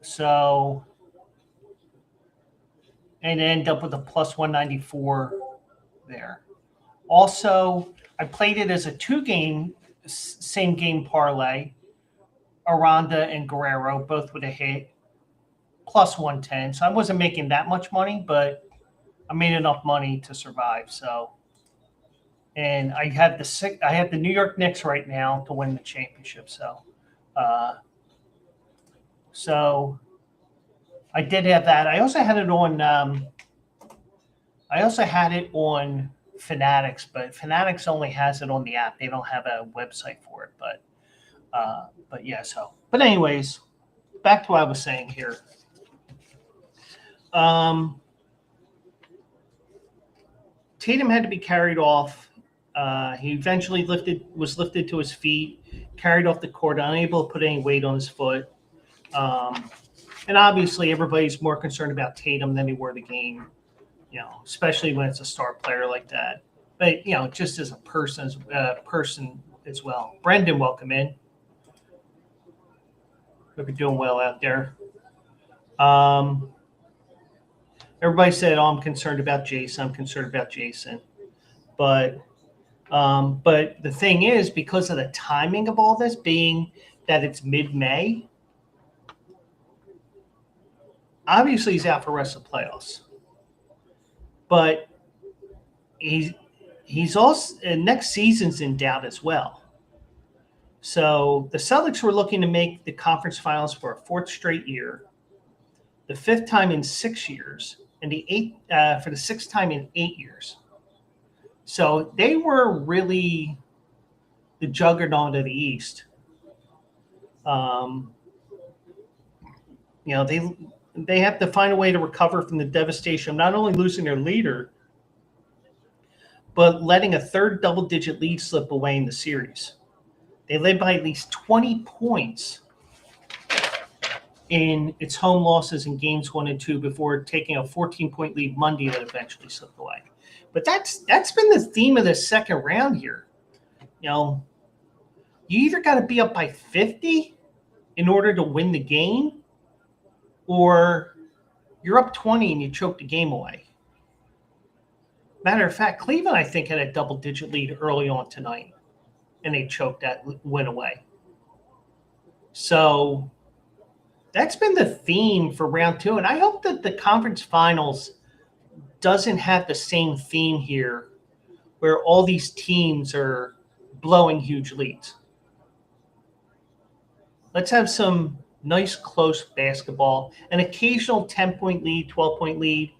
So, and end up with a +194 there. Also, I played it as a 2-game, same game parlay. Aranda and Guerrero both with a hit, +110. So I wasn't making that much money, but I made enough money to survive. So, and I have the New York Knicks right now to win the championship. So I did have that. I also had it on. I also had it on Fanatics, but Fanatics only has it on the app. They don't have a website for it. But yeah. So, but anyways, back to what I was saying here. Tatum had to be carried off. He eventually was lifted to his feet, carried off the court, unable to put any weight on his foot. And obviously, everybody's more concerned about Tatum than they were the game, especially when it's a star player like that. But, just as a person as well. Brendan, welcome in. Hope you're doing well out there. Everybody said, "Oh, I'm concerned about Jayson. I'm concerned about Jayson." But the thing is, because of the timing of all this being that it's mid-May, obviously he's out for the rest of the playoffs. But he's also next season's in doubt as well. So the Celtics were looking to make the conference finals for a 4th straight year, the 5th time in 6 years, and the 8th for the 6th time in 8 years. So they were really the juggernaut of the East. They have to find a way to recover from the devastation of not only losing their leader, but letting a 3rd double-digit lead slip away in the series. They led by at least 20 points in its home losses in games 1 and 2 before taking a 14-point lead Monday that eventually slipped away. But that's been the theme of the second round here. You either got to be up by 50 in order to win the game, or you're up 20 and you choke the game away. Matter of fact, Cleveland, I think, had a double-digit lead early on tonight, and they choked that win away. So that's been the theme for round 2, and I hope that the conference finals doesn't have the same theme here where all these teams are blowing huge leads. Let's have some nice close basketball, an occasional 10-point lead, 12-point lead,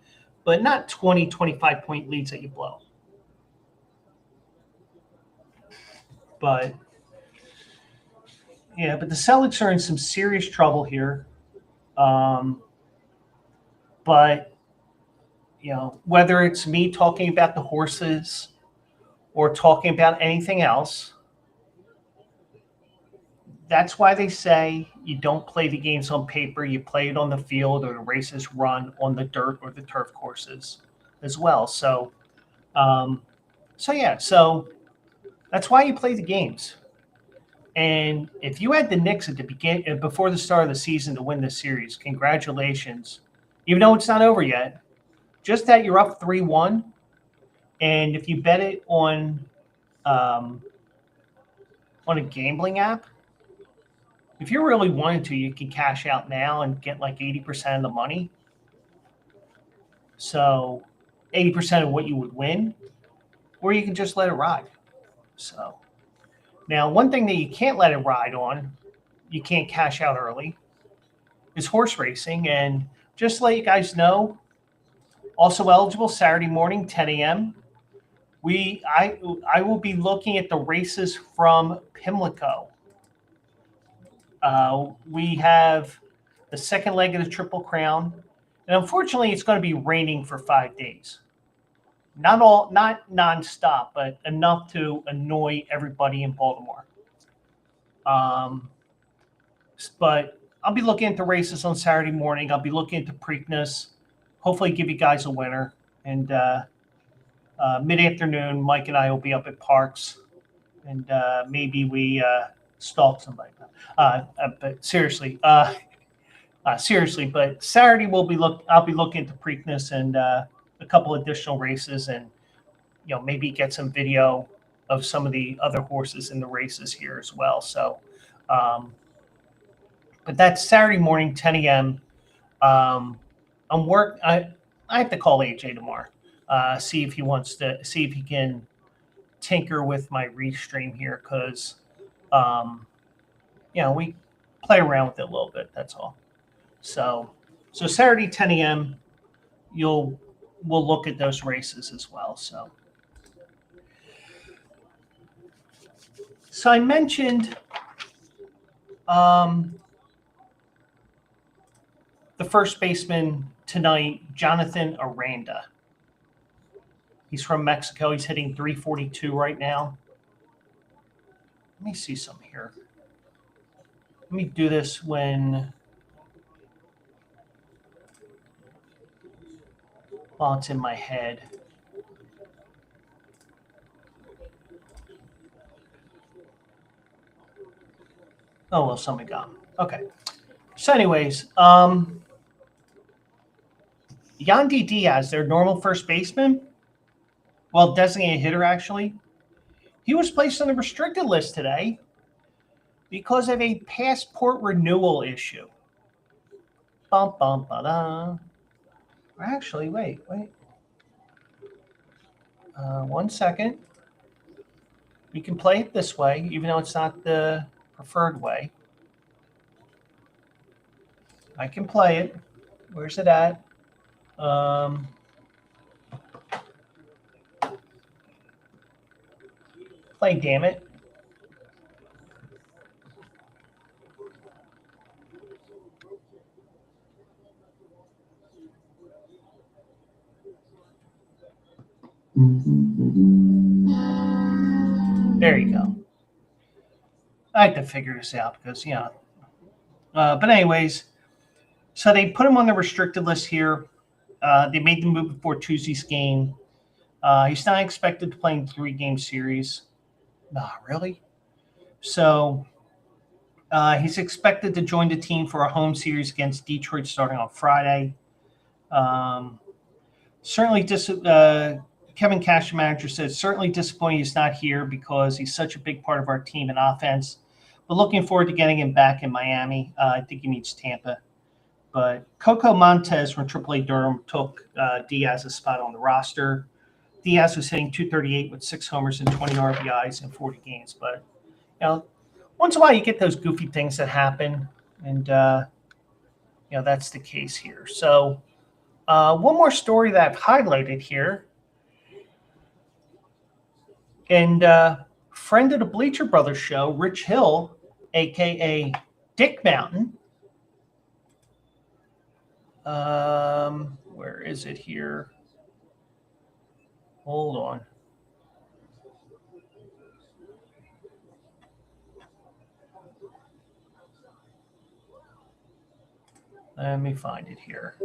but not 20, 25-point leads that you blow. But the Celtics are in some serious trouble here. But whether it's me talking about the horses or talking about anything else, that's why they say you don't play the games on paper. You play it on the field, or the races run on the dirt or the turf courses as well. So that's why you play the games. And if you had the Knicks at the beginning, before the start of the season to win this series, congratulations. Even though it's not over yet, just that you're up 3-1. And if you bet it on a gambling app, if you really wanted to, you can cash out now and get like 80% of the money. So 80% of what you would win, or you can just let it ride. So now one thing that you can't let it ride on, you can't cash out early, is horse racing. And just to let you guys know, also eligible Saturday morning, 10 a.m. I will be looking at the races from Pimlico. We have the second leg of the Triple Crown, and unfortunately, it's going to be raining for 5 days. Not nonstop, but enough to annoy everybody in Baltimore. But I'll be looking at the races on Saturday morning. I'll be looking at the Preakness. Hopefully, give you guys a winner. And mid-afternoon, Mike and I will be up at Parks, and maybe we stalk somebody. But seriously, But Saturday I'll be looking at the Preakness and a couple additional races, and maybe get some video of some of the other horses in the races here as well. So, but that's Saturday morning, 10 a.m. I have to call AJ tomorrow. See if he can tinker with my restream here, because we play around with it a little bit. That's all. So Saturday 10 a.m. we'll look at those races as well. So I mentioned the first baseman tonight, Jonathan Aranda. He's from Mexico. He's hitting 342 right now. Let me see something here. Let me do this while it's in my head. Oh, well, somebody got him. Okay. So anyways, Yandy Diaz, their normal first baseman, well, designated hitter actually, he was placed on the restricted list today because of a passport renewal issue. Bum, bum, ba-da. Actually, wait. 1 second. We can play it this way, even though it's not the preferred way. I can play it. Where's it at? Play, damn it. There you go. I had to figure this out because, but anyways, so they put him on the restricted list here. They made the move before Tuesday's game. He's not expected to play in 3-game series. Nah, really? So he's expected to join the team for a home series against Detroit starting on Friday. Certainly, Kevin Cash, manager, said, certainly disappointing he's not here because he's such a big part of our team and offense. But looking forward to getting him back in Miami. I think he meets Tampa. But Coco Montes from AAA Durham took Diaz's spot on the roster. Diaz was hitting .238 with 6 homers and 20 RBIs in 40 games. But, once in a while you get those goofy things that happen. And, that's the case here. So one more story that I've highlighted here. And friend of the Bleacher Brothers show, Rich Hill, a.k.a. Dick Mountain. Where is it here? Hold on. Let me find it here.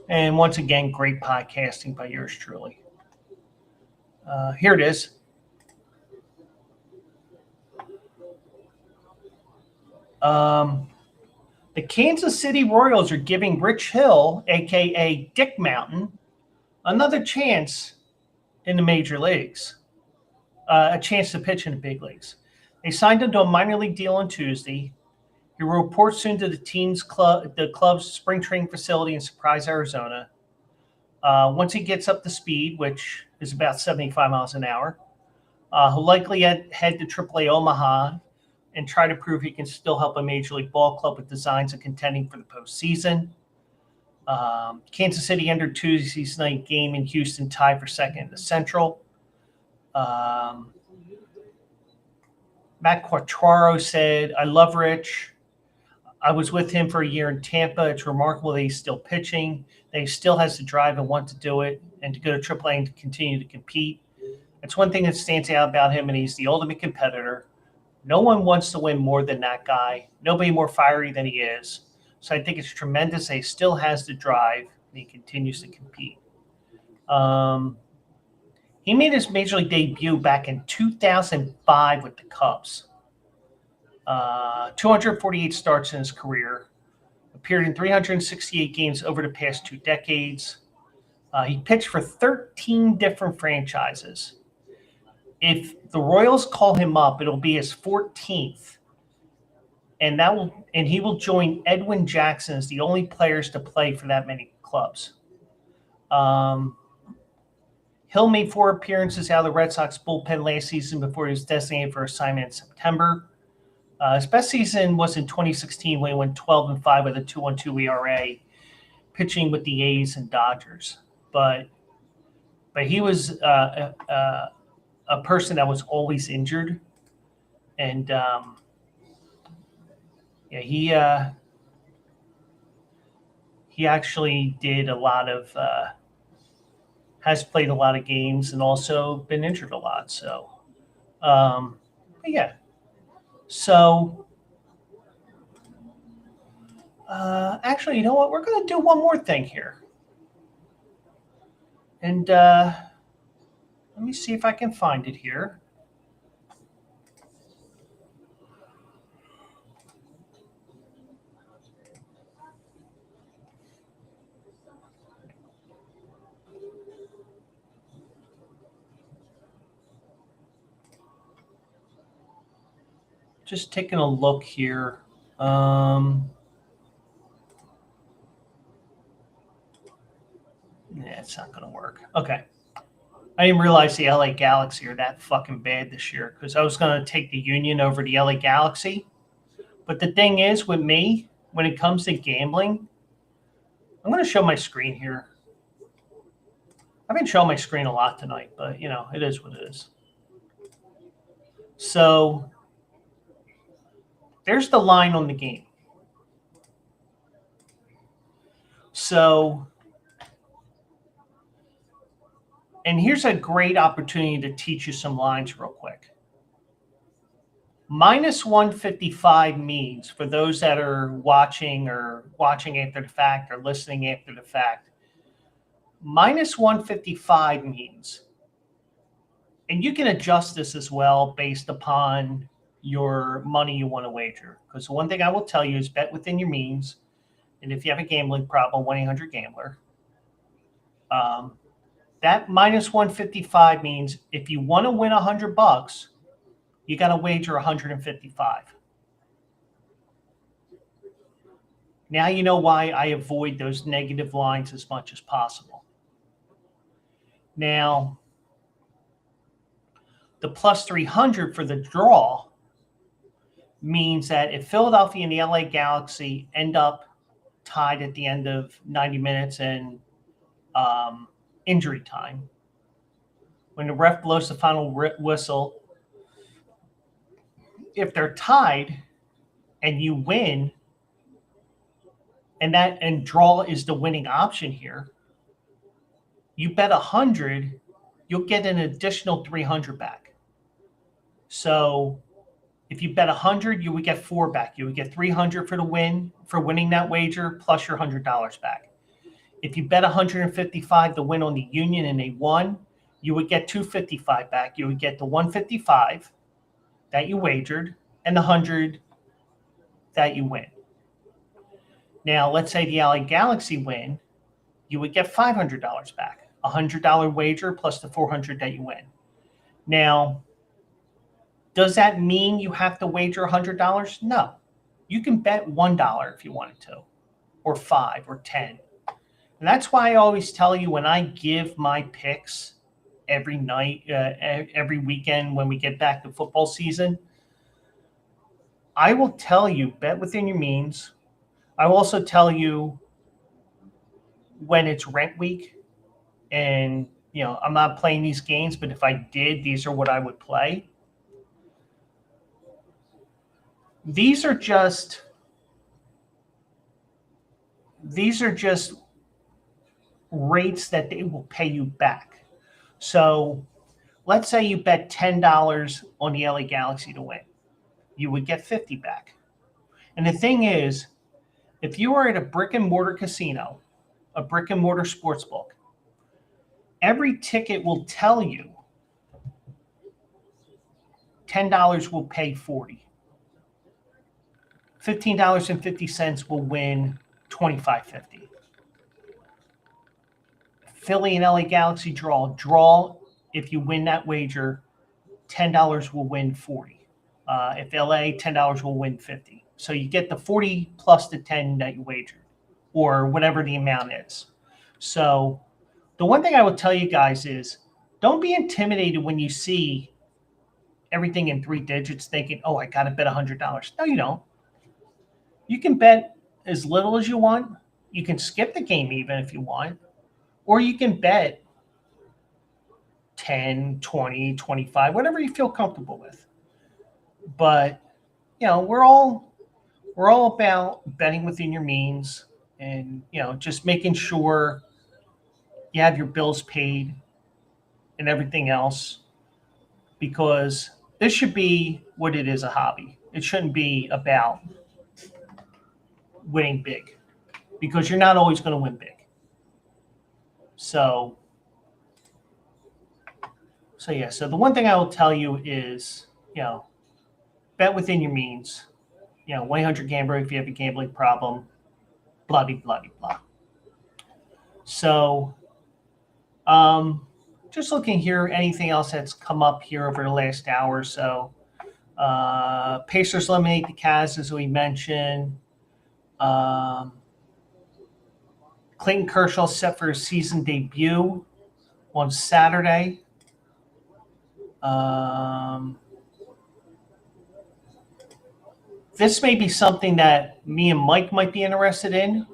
And once again, great podcasting by yours truly. Here it is. The Kansas City Royals are giving Rich Hill, a.k.a. Dick Mountain, another chance in the major leagues, a chance to pitch in the big leagues. They signed him to a minor league deal on Tuesday. He will report soon to the club's spring training facility in Surprise, Arizona. Once he gets up to speed, which is about 75 miles an hour, he'll likely head to AAA Omaha and try to prove he can still help a major league ball club with designs of contending for the postseason. Kansas City entered Tuesday's night game in Houston, tied for second in the Central. Matt Quattraro said, "I love Rich. I was with him for a year in Tampa. It's remarkable that he's still pitching, that he still has the drive and want to do it, and to go to AAA and to continue to compete. It's one thing that stands out about him, and he's the ultimate competitor. No one wants to win more than that guy. Nobody more fiery than he is. So I think it's tremendous that he still has the drive and he continues to compete." He made his major league debut back in 2005 with the Cubs. 248 starts in his career, appeared in 368 games over the past 2 decades. He pitched for 13 different franchises. If the Royals call him up, it'll be his 14th, and he will join Edwin Jackson as the only players to play for that many clubs. Hill made 4 appearances out of the Red Sox bullpen last season before he was designated for assignment in September. His best season was in 2016 when he went 12-5 with a 2.12 ERA, pitching with the A's and Dodgers. But he was a person that was always injured, and he actually did a lot of has played a lot of games and also been injured a lot. So, So, actually, you know what? We're going to do one more thing here. And let me see if I can find it here. Just taking a look here. Yeah, it's not going to work. Okay. I didn't realize the LA Galaxy are that fucking bad this year, because I was going to take the Union over the LA Galaxy. But the thing is, with me, when it comes to gambling, I'm going to show my screen here. I've been showing my screen a lot tonight, but, it is what it is. So there's the line on the game. So, and here's a great opportunity to teach you some lines real quick. -155 means, for those that are watching after the fact or listening after the fact, -155 means, and you can adjust this as well based upon your money you want to wager. Because the one thing I will tell you is bet within your means. And if you have a gambling problem, 1-800-GAMBLER. That -155 means if you want to win $100, you got to wager 155. Now you know why I avoid those negative lines as much as possible. Now, the +300 for the draw means that if Philadelphia and the LA Galaxy end up tied at the end of 90 minutes and injury time, when the ref blows the final whistle, if they're tied and you win, and draw is the winning option here, you bet 100, you'll get an additional 300 back. So if you bet 100, you would get 4 back. You would get 300 for the win, for winning that wager, plus your $100 back. If you bet 155 to win on the Union and they won, you would get 255 back. You would get the 155 that you wagered and the 100 that you win. Now, let's say the LA Galaxy win, you would get $500 back. $100 wager plus the 400 that you win. Now, does that mean you have to wager $100? No. You can bet $1 if you wanted to, or 5 or 10. And that's why I always tell you when I give my picks every night, every weekend when we get back to football season, I will tell you, bet within your means. I will also tell you when it's rent week. And, I'm not playing these games, but if I did, these are what I would play. These are just rates that they will pay you back. So let's say you bet $10 on the LA Galaxy to win. You would get 50 back. And the thing is, if you are at a brick and mortar casino, a brick and mortar sports book, every ticket will tell you $10 will pay 40. $15.50 will win $25.50. Philly and LA Galaxy draw. If you win that wager, $10 will win 40. If LA, $10 will win 50. So you get the 40 plus the 10 that you wagered, or whatever the amount is. So the one thing I will tell you guys is don't be intimidated when you see everything in 3 digits thinking, oh, I got to bet $100. No, you don't. You can bet as little as you want. You can skip the game even if you want. Or you can bet 10, 20, 25, whatever you feel comfortable with. But, we're all about betting within your means and, just making sure you have your bills paid and everything else, because this should be what it is, a hobby. It shouldn't be about winning big, because you're not always going to win big. So the one thing I will tell you is, bet within your means. 1-800-GAMBLER if you have a gambling problem, blah, blah, blah, blah. So, just looking here, anything else that's come up here over the last hour or so. Pacers eliminate the Cavs, as we mentioned. Clayton Kershaw set for his season debut on Saturday. This may be something that me and Mike might be interested in,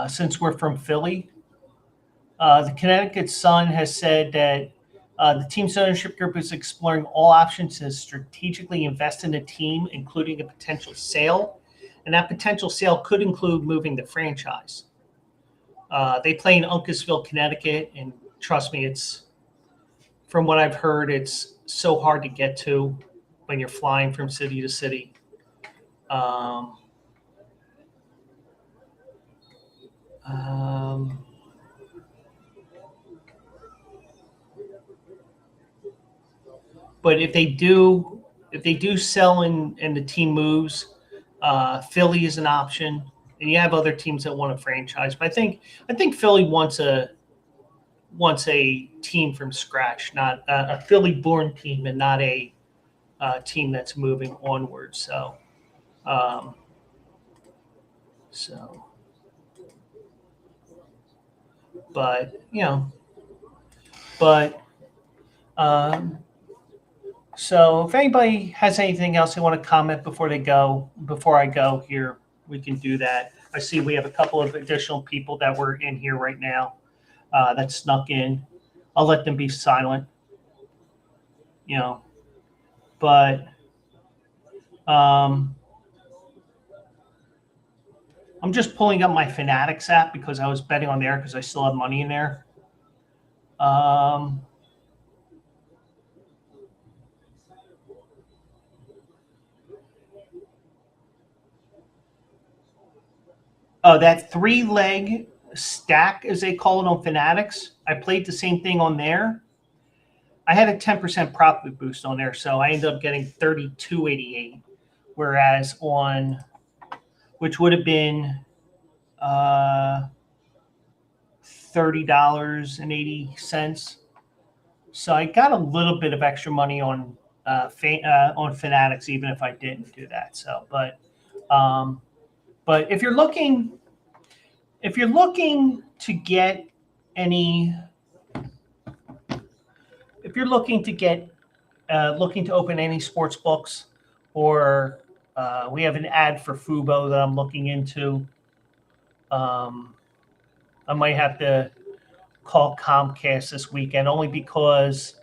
since we're from Philly. The Connecticut Sun has said that the team's ownership group is exploring all options to strategically invest in the team, including a potential sale. And that potential sale could include moving the franchise. They play in Uncasville, Connecticut, and trust me, from what I've heard, it's so hard to get to when you're flying from city to city. But if they do sell and the team moves, Philly is an option, and you have other teams that want a franchise. But I think Philly wants a team from scratch, not a Philly-born team, and not a team that's moving onward. So, but so if anybody has anything else they want to comment before I go here, we can do that. I see we have a couple of additional people that were in here right now that snuck in. I'll let them be silent, but I'm just pulling up my Fanatics app because I was betting on there because I still have money in there. Oh, that 3-leg stack, as they call it on Fanatics. I played the same thing on there. I had a 10% profit boost on there, so I ended up getting 32.88, whereas on, which would have been $30.80. So I got a little bit of extra money on Fanatics, even if I didn't do that. So, but if you're looking to get any, if you're looking to get looking to open any sports books, or we have an ad for Fubo that I'm looking into. I might have to call Comcast this weekend, only because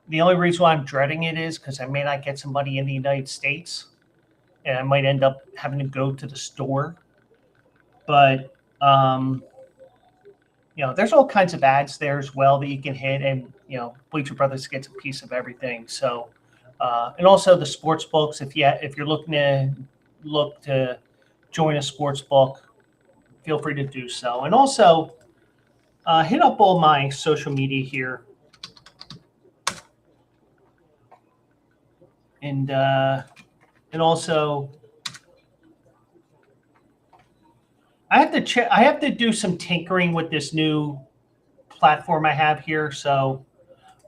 the only reason why I'm dreading it is because I may not get somebody in the United States, and I might end up having to go to the store. But there's all kinds of ads there as well that you can hit, and Bleacher Brothers gets a piece of everything. So, and also the sports books. If you're looking to join a sports book, feel free to do so. And also, hit up all my social media here, and also I have to do some tinkering with this new platform I have here. So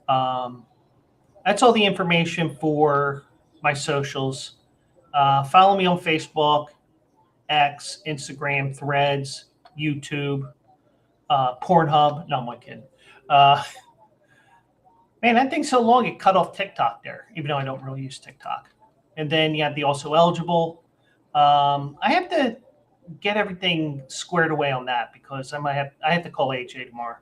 that's all the information for my socials. Follow me on Facebook, X, Instagram, Threads, YouTube, Pornhub. No, I'm kidding. Man, that thing's so long, it cut off TikTok there, even though I don't really use TikTok. And then you have the also eligible. I have to get everything squared away on that, because I have to call AJ tomorrow.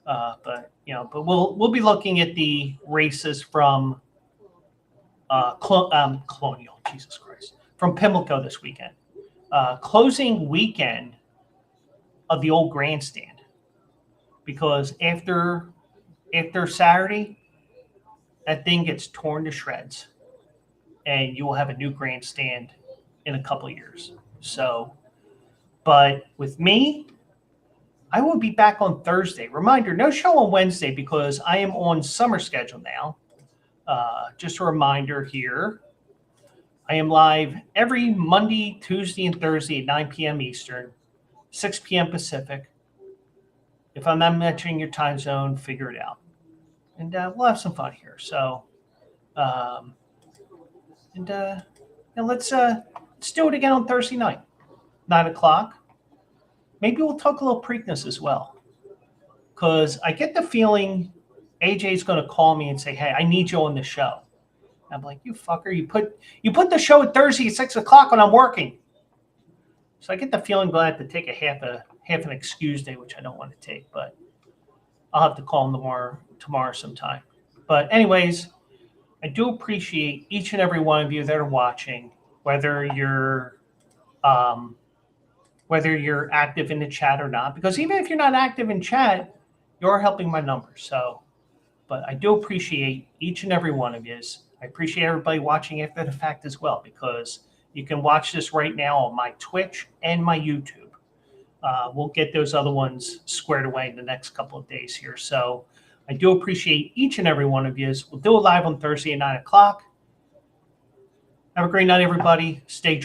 But we'll be looking at the races from Colonial, Jesus Christ, from Pimlico this weekend. Closing weekend of the old grandstand, because after Saturday, that thing gets torn to shreds, and you will have a new grandstand in a couple of years. So, but with me, I will be back on Thursday. Reminder, no show on Wednesday because I am on summer schedule now. Just a reminder here. I am live every Monday, Tuesday, and Thursday at 9 p.m. Eastern, 6 p.m. Pacific. If I'm not mentioning your time zone, figure it out. And we'll have some fun here. So, let's do it again on Thursday night, 9 o'clock. Maybe we'll talk a little Preakness as well, because I get the feeling AJ's going to call me and say, "Hey, I need you on the show." I'm like, "You fucker! You put the show at Thursday at 6 o'clock when I'm working." So I get the feeling I'm going to have to take a half an excuse day, which I don't want to take, but I'll have to call him tomorrow sometime. But anyways, I do appreciate each and every one of you that are watching, whether you're active in the chat or not, because even if you're not active in chat, you're helping my numbers. So, but I do appreciate each and every one of you. I appreciate everybody watching after the fact as well, because you can watch this right now on my Twitch and my YouTube. We'll get those other ones squared away in the next couple of days here. So I do appreciate each and every one of you. We'll do it live on Thursday at 9 o'clock. Have a great night, everybody. Stay